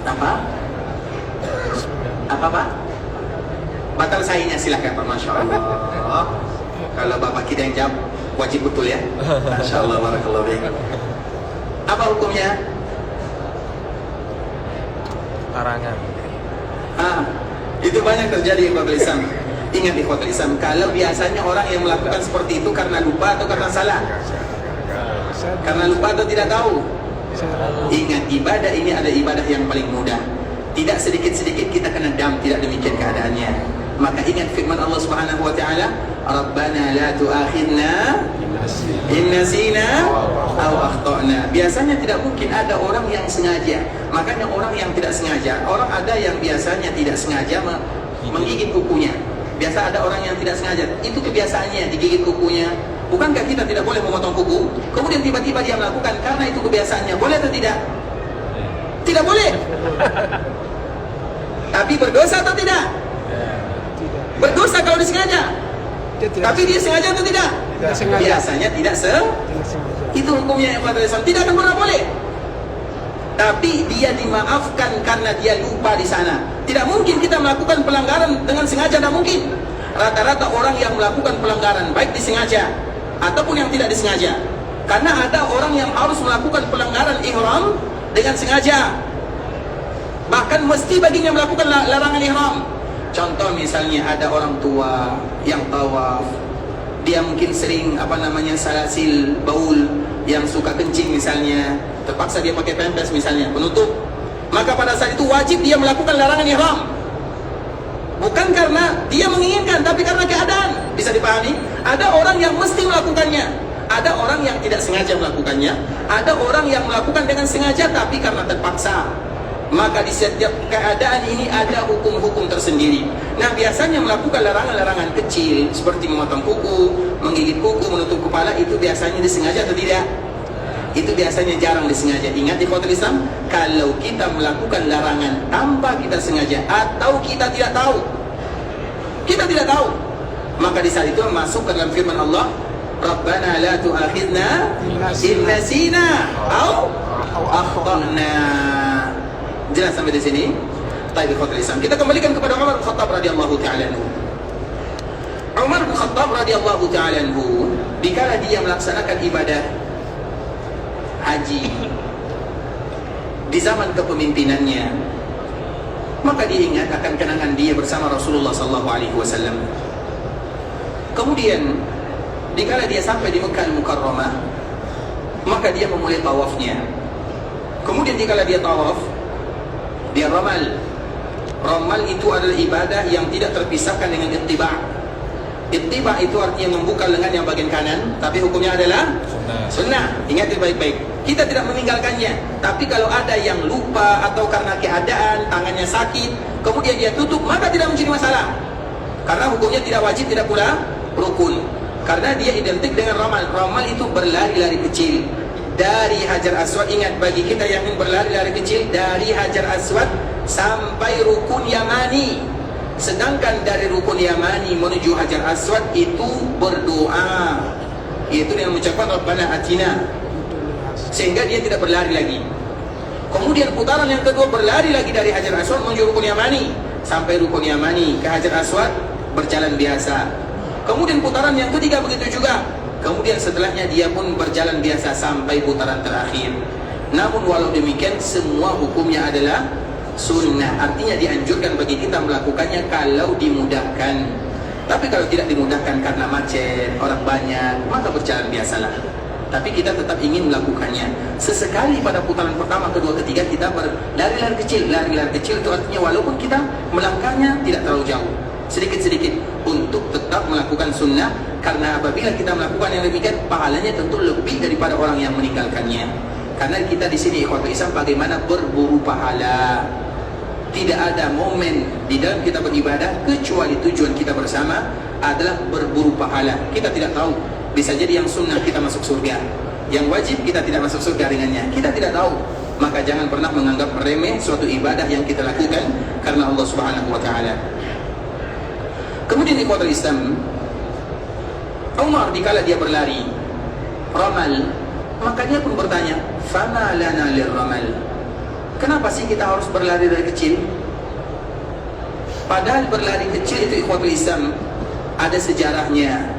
Speaker 1: Apa? Apa Pak? Batal sa'inya, silakan Pak. Masya Allah. Kalau Bapak kita yang jawab, wajib betul ya. Masya Allah, barakallahu fiik. Apa hukumnya?
Speaker 2: Larangan.
Speaker 1: Itu banyak terjadi ikhwatul Islam. Ingat ikhwatul Islam, kalau biasanya orang yang melakukan seperti itu karena lupa atau karena salah? Karena lupa atau tidak tahu? Ingat, ibadah ini ada ibadah yang paling mudah. Tidak sedikit-sedikit kita kena dam, tidak demikian keadaannya. Maka ingat firman Allah Subhanahu wa taala, Rabbana la tu'akhidna in nasina aw akhtana. Biasanya tidak mungkin ada orang yang sengaja. Makanya orang yang tidak sengaja, orang ada yang biasanya tidak sengaja menggigit kukunya. Biasa ada orang yang tidak sengaja, itu kebiasaannya digigit kukunya. Bukankah kita tidak boleh memotong kuku? Kemudian tiba-tiba dia melakukan karena itu kebiasaannya. Boleh atau tidak? Tidak boleh. Tapi berdosa atau tidak? Berdosa kalau disengaja. Tapi dia sengaja atau tidak?
Speaker 3: Tidak sengaja.
Speaker 1: Biasanya tidak sengaja. Itu hukumnya yang pada Islam. Tidak akan pernah boleh. Tapi dia dimaafkan karena dia lupa di sana. Tidak mungkin kita melakukan pelanggaran dengan sengaja, tidak mungkin. Rata-rata orang yang melakukan pelanggaran baik disengaja ataupun yang tidak disengaja. Karena ada orang yang harus melakukan pelanggaran ihram dengan sengaja. Bahkan mesti baginya melakukan larangan ihram. Contoh misalnya ada orang tua yang tawaf, dia mungkin sering salasil baul, yang suka kencing misalnya, terpaksa dia pakai pampers misalnya, penutup. Maka pada saat itu wajib dia melakukan larangan ihram. Bukan karena dia menginginkan, tapi karena keadaan. Bisa dipahami? Ada orang yang mesti melakukannya, ada orang yang tidak sengaja melakukannya, ada orang yang melakukan dengan sengaja tapi karena terpaksa. Maka di setiap keadaan ini ada hukum-hukum tersendiri. Nah, biasanya melakukan larangan-larangan kecil seperti memotong kuku, menggigit kuku, menutup kepala, itu biasanya disengaja atau tidak? Itu biasanya jarang disengaja. Ingat di ikhwatul Islam, kalau kita melakukan larangan tanpa kita sengaja atau kita tidak tahu, maka di saat itu masuk ke dalam firman Allah, Rabbana la tu'akhidna in nasina aw akhtana. Jelas sampai di sini? Baik, ikhwatul Islam. Kita kembalikan kepada Umar bin Khattab radhiyallahu taala anhu. Umar bin Khattab radhiyallahu taala anhu, dikala dia melaksanakan ibadah haji di zaman kepemimpinannya, maka dia ingat akan kenangan dia bersama Rasulullah sallallahu alaihi wasallam. Kemudian dikala dia sampai di Mekah Al-Mukarramah, maka dia memulai tawafnya. Kemudian dikala dia tawaf, dia ramal. Ramal itu adalah ibadah yang tidak terpisahkan dengan ittiba'. Ittiba' itu artinya membuka lengan yang bagian kanan, tapi hukumnya adalah sunnah. Ingat baik-baik. Kita tidak meninggalkannya. Tapi kalau ada yang lupa atau karena keadaan tangannya sakit, kemudian dia tutup, maka tidak menjadi masalah. Karena hukumnya tidak wajib, tidak pula rukun. Karena dia identik dengan ramal. Ramal itu berlari-lari kecil dari Hajar Aswad. Ingat, bagi kita yang ingin berlari-lari kecil, dari Hajar Aswad sampai Rukun Yamani. Sedangkan dari Rukun Yamani menuju Hajar Aswad itu berdoa, yaitu dengan mengucapkan Rabbana Atina, sehingga dia tidak berlari lagi. Kemudian putaran yang kedua berlari lagi dari Hajar Aswad menuju Rukun Yamani, sampai Rukun Yamani ke Hajar Aswad, berjalan biasa. Kemudian putaran yang ketiga begitu juga. Kemudian setelahnya dia pun berjalan biasa sampai putaran terakhir. Namun walau demikian semua hukumnya adalah sunnah. Artinya dianjurkan bagi kita melakukannya kalau dimudahkan. Tapi kalau tidak dimudahkan karena macet, orang banyak, maka berjalan biasalah. Tapi kita tetap ingin melakukannya. Sesekali pada putaran pertama, kedua, ketiga kita berlari-lari kecil. Lari-lari kecil itu artinya walaupun kita melangkahnya tidak terlalu jauh, sedikit-sedikit untuk tetap melakukan sunnah. Karena apabila kita melakukan yang demikian, pahalanya tentu lebih daripada orang yang meninggalkannya. Karena kita di sini ikhwatul Islam bagaimana berburu pahala. Tidak ada momen di dalam kita beribadah kecuali tujuan kita bersama adalah berburu pahala. Kita tidak tahu, bisa jadi yang sunnah kita masuk surga, yang wajib kita tidak masuk surga dengannya. Kita tidak tahu. Maka jangan pernah menganggap remeh suatu ibadah yang kita lakukan karena Allah Subhanahu wa taala. Kemudian ikhwatul Islam, Umar dikala dia berlari ramal, maka dia pun bertanya, "Fama lana lirramal?" Kenapa sih kita harus berlari dari kecil? Padahal berlari kecil itu ikhwatul Islam ada sejarahnya,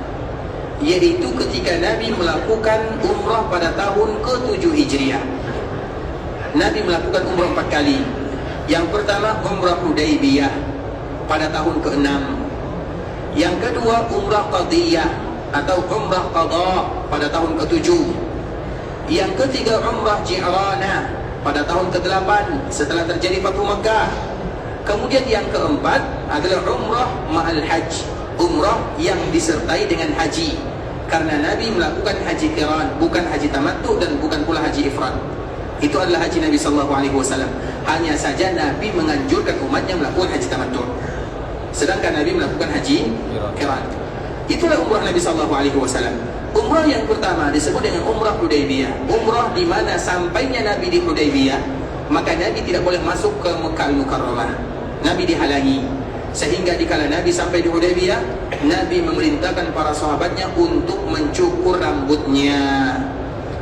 Speaker 1: yaitu ketika Nabi melakukan umrah pada tahun ke-7 Hijriah. Nabi melakukan umrah 4 kali. Yang pertama umrah Hudaybiyah pada tahun ke-6. Yang kedua umrah Qadiyah atau umrah Qadha pada tahun ke-7. Yang ketiga umrah Ji'rana pada tahun ke-8 setelah terjadi Fathu Makkah. Kemudian yang keempat adalah umrah ma'al hajj, umrah yang disertai dengan haji. Karena Nabi melakukan haji qiran, bukan haji tamattu dan bukan pula haji ifrad. Itu adalah haji Nabi SAW. Hanya saja Nabi menganjurkan umatnya melakukan haji tamattu, sedangkan Nabi melakukan haji qiran. Itulah umrah Nabi SAW. Umrah yang pertama disebut dengan umrah Hudaybiyah. Umrah di mana sampainya Nabi di Hudaybiyah, maka Nabi tidak boleh masuk ke Mekah Al-Mukarramah. Nabi dihalangi. Sehingga dikala Nabi sampai di Hudaybiyah, Nabi memerintahkan para sahabatnya untuk mencukur rambutnya,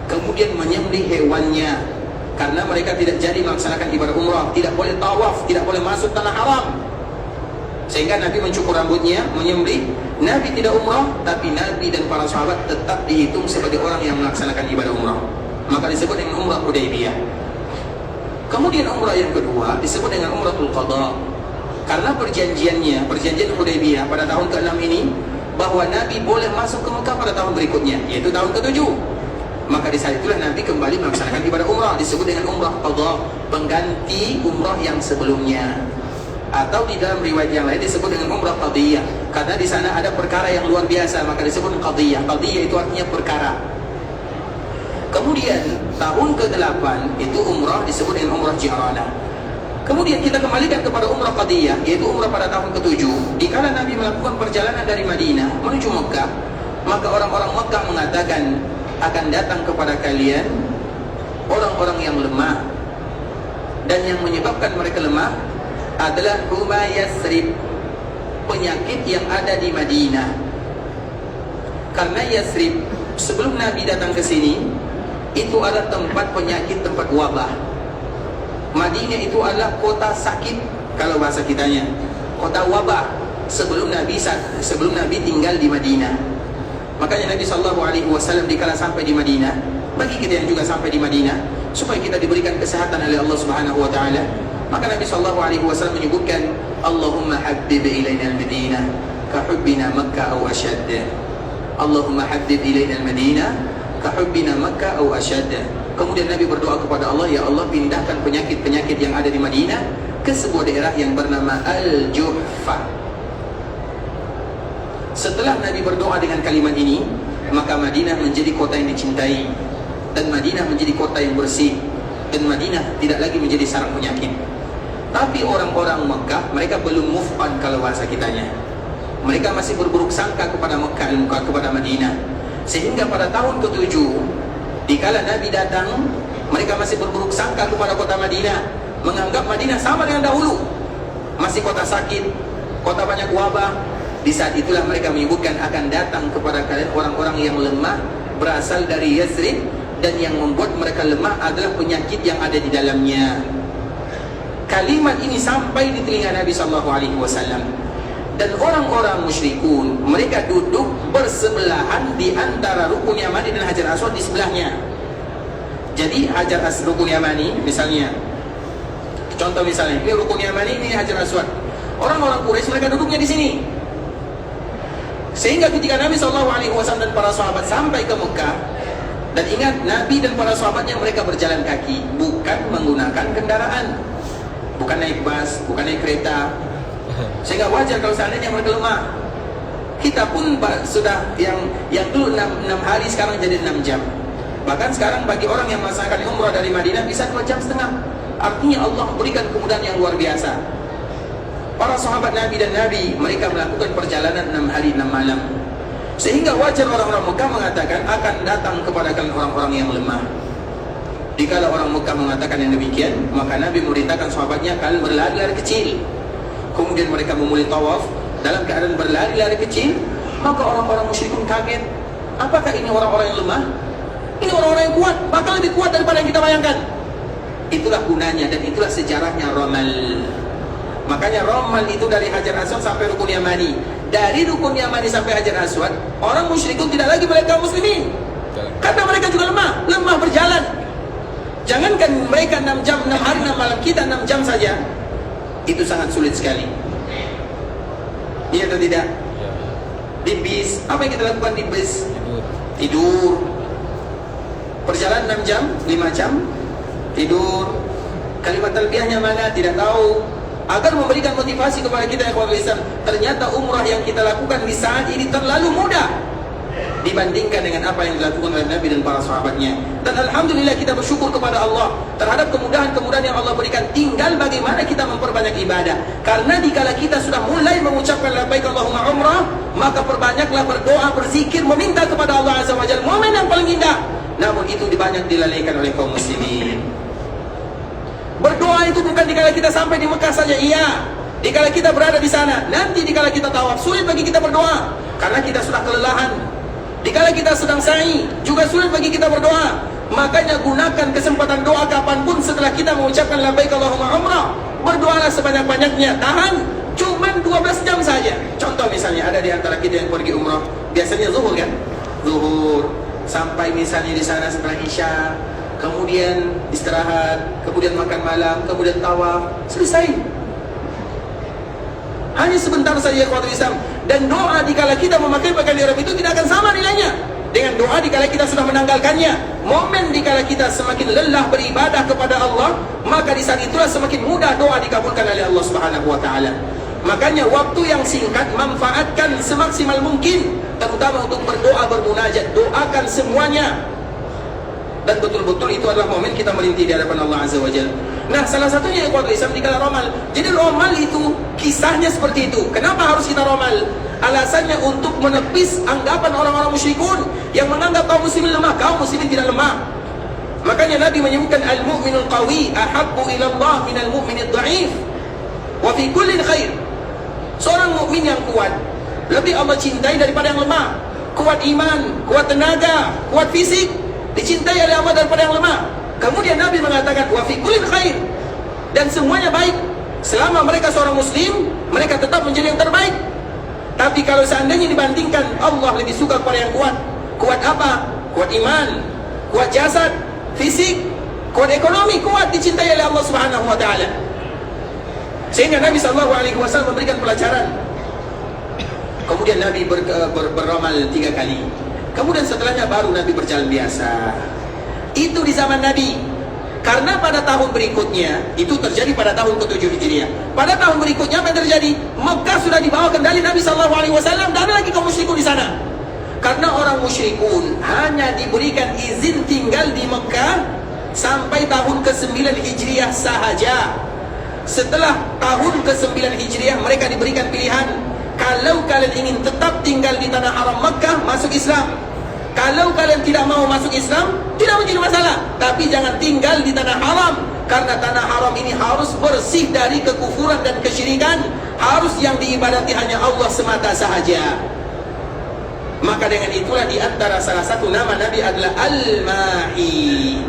Speaker 1: kemudian menyembelih hewannya. Karena mereka tidak jadi melaksanakan ibadah umrah, tidak boleh tawaf, tidak boleh masuk tanah haram. Sehingga Nabi mencukur rambutnya, menyembelih. Nabi tidak umrah, tapi Nabi dan para sahabat tetap dihitung sebagai orang yang melaksanakan ibadah umrah. Maka disebut dengan umrah Hudaybiyah. Kemudian umrah yang kedua disebut dengan umratul Qadha. Karena perjanjian Hudaybiyah pada tahun ke-6 ini, bahwa Nabi boleh masuk ke Mekah pada tahun berikutnya, yaitu tahun ke-7. Maka di saat itulah Nabi kembali melaksanakan ibadah umrah, disebut dengan umrah Qadha, pengganti umrah yang sebelumnya. Atau di dalam riwayat yang lain disebut dengan umrah Qadiyah, karena di sana ada perkara yang luar biasa, maka disebut Qadiyah. Qadiyah itu artinya perkara. Kemudian tahun ke-8 itu umrah disebut dengan umrah Ji'rana. Kemudian kita kembalikan kepada umrah Qadiyah, yaitu umrah pada tahun ke-7. Dikala Nabi melakukan perjalanan dari Madinah menuju Mekah, maka orang-orang Mekah mengatakan, akan datang kepada kalian orang-orang yang lemah, dan yang menyebabkan mereka lemah adalah Huma Yasrib, penyakit yang ada di Madinah. Karena Yasrib sebelum Nabi datang ke sini itu adalah tempat penyakit, tempat wabah. Madinah itu adalah kota sakit kalau bahasa kitanya, kota wabah sebelum Nabi tinggal di Madinah. Makanya Nabi SAW dikala sampai di Madinah, bagi kita yang juga sampai di Madinah, supaya kita diberikan kesehatan oleh Allah Subhanahu wa taala, maka Nabi SAW menyebutkan, Allahumma habbib ilayna al-Madinah ka hubbina Makkah aw ashad. Allahumma habbib ilayna al-Madinah ka hubbina Makkah aw ashad. Kemudian Nabi berdoa kepada Allah, ya Allah, pindahkan penyakit-penyakit yang ada di Madinah ke sebuah daerah yang bernama Al-Juhfa. Setelah Nabi berdoa dengan kalimat ini, maka Madinah menjadi kota yang dicintai, dan Madinah menjadi kota yang bersih, dan Madinah tidak lagi menjadi sarang penyakit. Tapi orang-orang Mekah, mereka belum move on kalau bahasa kitanya. Mereka masih berburuk sangka kepada Mekah, kepada Madinah. Sehingga pada tahun ke-7, dikala Nabi datang, mereka masih berburuk sangka kepada kota Madinah, menganggap Madinah sama dengan dahulu, masih kota sakit, kota banyak wabah. Di saat itulah mereka menyebutkan, akan datang kepada kalian orang-orang yang lemah berasal dari Yasrib, dan yang membuat mereka lemah adalah penyakit yang ada di dalamnya. Kalimat ini sampai di telinga Nabi SAW, Dan orang-orang musyrikun, mereka duduk bersebelahan di antara rukun Yamani dan Hajar Aswad di sebelahnya. Jadi rukun Yamani misalnya, contoh misalnya, ini rukun Yamani, ini Hajar Aswad. Orang-orang Quraisy mereka duduknya di sini. Sehingga ketika Nabi SAW dan para sahabat sampai ke Mekah, dan ingat, Nabi dan para sahabatnya mereka berjalan kaki, bukan menggunakan kendaraan, bukan naik bus, bukan naik kereta. Sehingga wajar kalau seandainya mereka lemah. Kita pun sudah yang dulu 6 hari sekarang jadi 6 jam. Bahkan sekarang bagi orang yang melaksanakan umrah dari Madinah bisa 2,5 jam. Artinya Allah berikan kemudahan yang luar biasa. Para sahabat Nabi dan Nabi mereka melakukan perjalanan 6 hari 6 malam. Sehingga wajar orang-orang Mekah mengatakan akan datang kepada kalian orang-orang yang lemah. Dikala orang Mekah mengatakan yang demikian, maka Nabi memerintahkan sahabatnya kalian berlari-lari kecil. Kemudian mereka memulai tawaf dalam keadaan berlari-lari kecil. Maka orang-orang musyrikun kaget. Apakah ini orang-orang yang lemah? Ini orang-orang yang kuat, bahkan lebih kuat daripada yang kita bayangkan. Itulah gunanya dan itulah sejarahnya Ramal. Makanya Ramal itu dari Hajar Aswad sampai Rukun Yamani. Dari Rukun Yamani sampai Hajar Aswad, orang musyrikun tidak lagi melihat kaum muslimin, karena mereka juga lemah berjalan. Jangankan mereka 6 jam, 6 hari 6 malam, kita 6 jam saja itu sangat sulit sekali. Iya atau tidak?
Speaker 2: Ya.
Speaker 1: Di bis, apa yang kita lakukan di bis? Tidur. Perjalanan 6 jam, 5 jam, tidur. Kalimat talbiyahnya mana? Tidak tahu. Agar memberikan motivasi kepada kita ikhwatul Islam, ternyata umrah yang kita lakukan di saat ini terlalu mudah dibandingkan dengan apa yang dilakukan oleh Nabi dan para sahabatnya. Dan alhamdulillah kita bersyukur kepada Allah terhadap kemudahan-kemudahan yang Allah berikan. Tinggal bagaimana kita memperbanyak ibadah. Karena dikala kita sudah mulai mengucapkan labbaik Allahumma umrah, maka perbanyaklah berdoa, berzikir, meminta kepada Allah Azza wa Jalla. Momen yang paling indah, namun itu banyak dilalaikan oleh kaum muslimin. Berdoa itu bukan dikala kita sampai di Mekah saja, iya. Dikala kita berada di sana, nanti dikala kita tawaf, sulit bagi kita berdoa karena kita sudah kelelahan. Dikala kita sedang sa'i, juga sulit bagi kita berdoa. Makanya gunakan kesempatan doa kapanpun setelah kita mengucapkan labbaik Allahumma umrah. Berdoalah sebanyak-banyaknya. Tahan cuman 12 jam saja. Contoh misalnya ada di antara kita yang pergi umrah, biasanya zuhur kan? Zuhur sampai misalnya di sana setelah isya, kemudian istirahat, kemudian makan malam, kemudian tawaf, selesai. Hanya sebentar saja ikhwatul Islam. Dan doa dikala kita memakai pakaian ihram itu tidak akan sama nilainya dengan doa dikala kita sudah menanggalkannya. Momen dikala kita semakin lelah beribadah kepada Allah, maka di saat itulah semakin mudah doa dikabulkan oleh Allah Subhanahu wa taala. Makanya waktu yang singkat manfaatkan semaksimal mungkin, terutama untuk berdoa, bermunajat. Doakan semuanya. Dan betul-betul itu adalah momen kita merintih di hadapan Allah Azza wa Jalla. Nah, salah satunya ikhwatul Islam dikala Ramal. Jadi Ramal itu kisahnya seperti itu. Kenapa harus kita Ramal? Alasannya untuk menepis anggapan orang-orang musyrikun yang menganggap kaum muslimin lemah. Kaum muslimin tidak lemah. Makanya Nabi menyebutkan al-mu'minul qawi ahabbu ila Allah minal mu'minid dha'if. Wa fi kullin khair. Seorang mukmin yang kuat lebih Allah cintai daripada yang lemah. Kuat iman, kuat tenaga, kuat fisik, dicintai oleh Allah daripada yang lemah. Kemudian Nabi mengatakan wa fi kullin khair, dan semuanya baik selama mereka seorang muslim, mereka tetap menjadi yang terbaik. Tapi kalau seandainya dibandingkan, Allah lebih suka kepada yang kuat. Kuat apa? Kuat iman, kuat jasad, fisik, kuat ekonomi, kuat dicintai oleh Allah Subhanahu wa taala. Sehingga Nabi sallallahu alaihi wasallam memberikan pelajaran. Kemudian Nabi beramal 3 kali. Kemudian setelahnya baru Nabi berjalan biasa. Itu di zaman Nabi. Karena pada tahun berikutnya, itu terjadi pada tahun ke-7 Hijriah. Pada tahun berikutnya apa yang terjadi? Mekah sudah dibawa kendali Nabi SAW, dan ada lagi kaum musyrikun di sana. Karena orang musyrikun hanya diberikan izin tinggal di Mekah sampai tahun ke-9 Hijriah sahaja. Setelah tahun ke-9 Hijriah, mereka diberikan pilihan. Kalau kalian ingin tetap tinggal di tanah haram Mekah, masuk Islam. Kalau kalian tidak mau masuk Islam, tidak menjadi masalah. Tapi jangan tinggal di tanah haram, karena tanah haram ini harus bersih dari kekufuran dan kesyirikan. Harus yang diibadati hanya Allah semata sahaja. Maka dengan itulah di antara salah satu nama Nabi adalah Al-Mahi.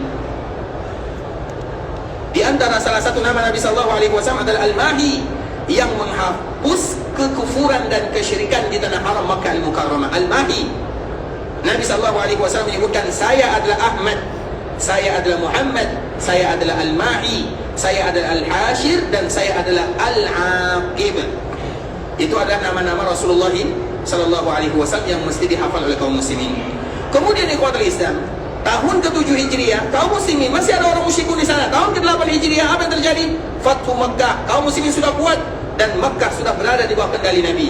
Speaker 1: Di antara salah satu nama Nabi SAW adalah Al-Mahi, yang menghapus kekufuran dan kesyirikan di tanah haram Makkah Al-Mukarramah. Al-Mahi. Nabi SAW menyebutkan, saya adalah Ahmad, saya adalah Muhammad, saya adalah Al-Mahi, saya adalah Al-Hashir, dan saya adalah Al-Aqib. Itu adalah nama-nama Rasulullah SAW yang mesti dihafal oleh kaum muslimin. Kemudian ikhwatul Islam, tahun ke-7 Hijriah, kaum muslimin masih ada orang musyrikun di sana. Tahun ke-8 Hijriah, apa yang terjadi? Fathu Makkah. Kaum muslimin sudah kuat dan Makkah sudah berada di bawah kendali Nabi.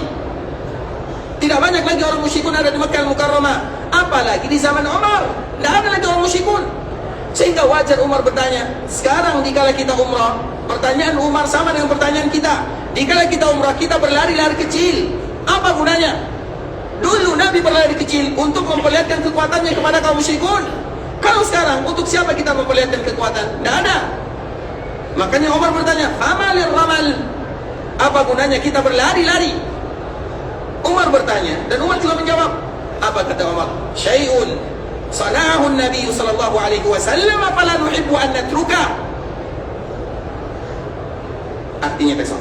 Speaker 1: Tidak banyak lagi orang musyrikun ada di Makkah Al-Mukarramah. Apalagi di zaman Umar, tidak ada lagi orang musyrikun. Sehingga wajar Umar bertanya, sekarang dikala kita umrah, pertanyaan Umar sama dengan pertanyaan kita. Dikala kita umrah, kita berlari-lari kecil, apa gunanya? Dulu Nabi berlari kecil untuk memperlihatkan kekuatannya kepada kaum musyrikun. Kalau sekarang, untuk siapa kita memperlihatkan kekuatan? Tidak ada. Makanya Umar bertanya, Famalil ramal, apa gunanya kita berlari-lari? Umar bertanya, dan Umar juga menjawab. Apa kata Umar? Syai'un sana'ahu Nabi sallallahu alaihi wasallam fala nuhibbu an natruka. Artinya besok.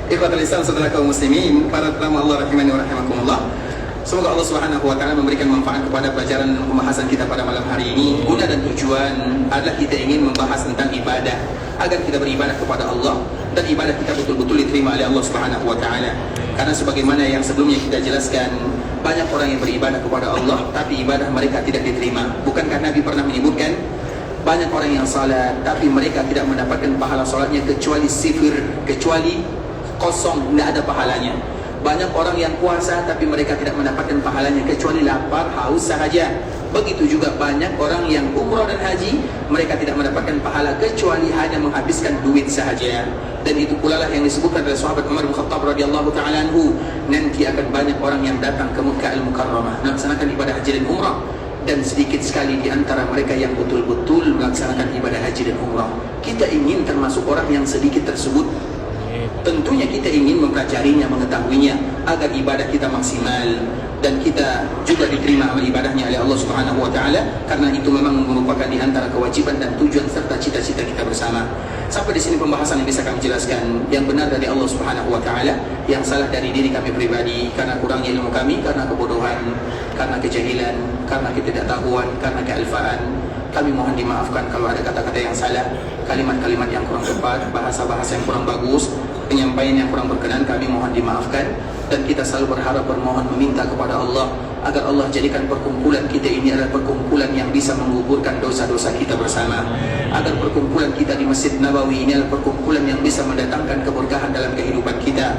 Speaker 1: Ikhwatul Islam, saudara kaum muslimin, para tamu Allah rahimani wa rahimakumullah. Semoga Allah Subhanahu wa taala memberikan manfaat kepada pelajaran dan pembahasan kita pada malam hari ini. Guna dan tujuan adalah kita ingin membahas tentang ibadah, agar kita beribadah kepada Allah dan ibadah kita betul-betul diterima oleh Allah Subhanahu wa taala. Karena sebagaimana yang sebelumnya kita jelaskan, banyak orang yang beribadah kepada Allah tapi ibadah mereka tidak diterima. Bukankah Nabi pernah menyebutkan, banyak orang yang salat tapi mereka tidak mendapatkan pahala salatnya kecuali sifir, kecuali kosong, tidak ada pahalanya. Banyak orang yang puasa tapi mereka tidak mendapatkan pahalanya kecuali lapar, haus sahaja. Begitu juga banyak orang yang umrah dan haji, mereka tidak mendapatkan pahala kecuali hanya menghabiskan duit sahaja. Dan itu pula lah yang disebutkan oleh sahabat Umar bin Khattab radhiyallahu ta'ala anhu, nanti akan banyak orang yang datang ke Makkah Al-Mukarramah melaksanakan ibadah haji dan umrah, dan sedikit sekali di antara mereka yang betul-betul melaksanakan ibadah haji dan umrah. Kita ingin termasuk orang yang sedikit tersebut. Tentunya kita ingin mempelajarinya, mengetahuinya, agar ibadah kita maksimal dan kita juga diterima amal ibadahnya oleh Allah Subhanahu wa taala, karena itu memang merupakan di antara kewajiban dan tujuan serta cita-cita kita bersama. Sampai di sini pembahasan yang bisa kami jelaskan. Yang benar dari Allah Subhanahu wa taala, yang salah dari diri kami pribadi karena kurangnya ilmu kami, karena kebodohan, karena kejahilan, karena ketidaktahuan, karena kealfaan. Kami mohon dimaafkan kalau ada kata-kata yang salah, kalimat-kalimat yang kurang tepat, bahasa-bahasa yang kurang bagus, penyampaian yang kurang berkenan, kami mohon dimaafkan. Dan kita selalu berharap, bermohon, meminta kepada Allah agar Allah jadikan perkumpulan kita ini adalah perkumpulan yang bisa menggugurkan dosa-dosa kita bersama. Agar perkumpulan kita di Masjid Nabawi ini adalah perkumpulan yang bisa mendatangkan keberkahan dalam kehidupan kita.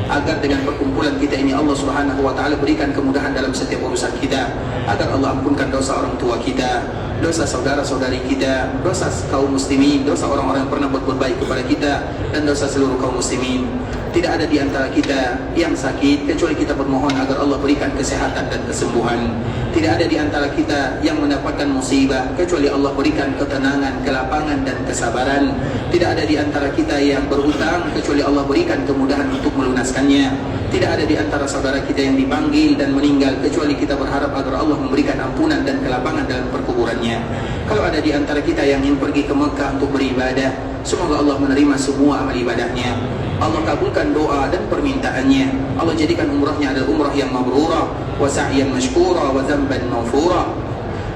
Speaker 1: Agar dengan perkumpulan kita ini Allah Subhanahu wa taala berikan kemudahan dalam setiap urusan kita. Agar Allah ampunkan dosa orang tua kita, dosa saudara-saudari kita, dosa kaum muslimin, dosa orang-orang yang pernah berbuat baik kepada kita, dan dosa seluruh kaum muslimin. Tidak ada di antara kita yang sakit kecuali kita bermohon agar Allah berikan kesehatan dan kesembuhan. Tidak ada di antara kita yang mendapatkan musibah kecuali Allah berikan ketenangan, kelapangan dan kesabaran. Tidak ada di antara kita yang berhutang kecuali Allah berikan kemudahan untuk melunaskannya. Tidak ada di antara saudara kita yang dipanggil dan meninggal kecuali kita berharap agar Allah memberikan ampunan dan kelapangan dalam perkuburannya. Kalau ada di antara kita yang ingin pergi ke Mekah untuk beribadah, semoga Allah menerima semua amal ibadahnya. Allah kabulkan doa dan permintaannya. Allah jadikan umrahnya adalah umrah yang mabrurah, wa sa'yan mashkura, wa dhanban maghfura.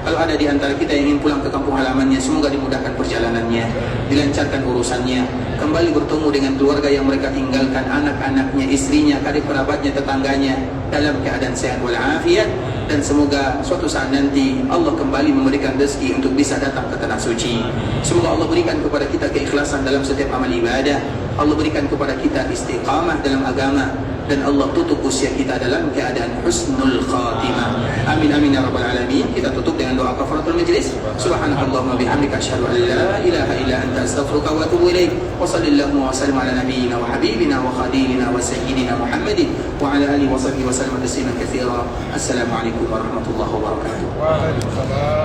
Speaker 1: Kalau ada di antara kita yang ingin pulang ke kampung halamannya, semoga dimudahkan perjalanannya, dilancarkan urusannya, kembali bertemu dengan keluarga yang mereka tinggalkan, anak-anaknya, istrinya, karib kerabatnya, tetangganya, dalam keadaan sehat walafiat. Dan semoga suatu saat nanti Allah kembali memberikan rezeki untuk bisa datang ke tanah suci. Semoga Allah berikan kepada kita keikhlasan dalam setiap amal ibadah. Allah berikan kepada kita istiqamah dalam agama, dan Allah tutup usia kita dalam keadaan husnul khatimah. Amin amin ya rabbal alamin. Kita tutup dengan doa kafaratul majlis. Subhanakallahumma bihamdika asyhadu an la ilaha illa anta astaghfiruka wa atubu ilaik. Wa sallallahu wa sallam ala nabiyyina wa habibina wa khalilina wa sayyidina Muhammadin wa ala alihi wa sahbihi wa sallam tasliman katsira. Assalamualaikum warahmatullahi wabarakatuh.
Speaker 3: Waalaikumsalam.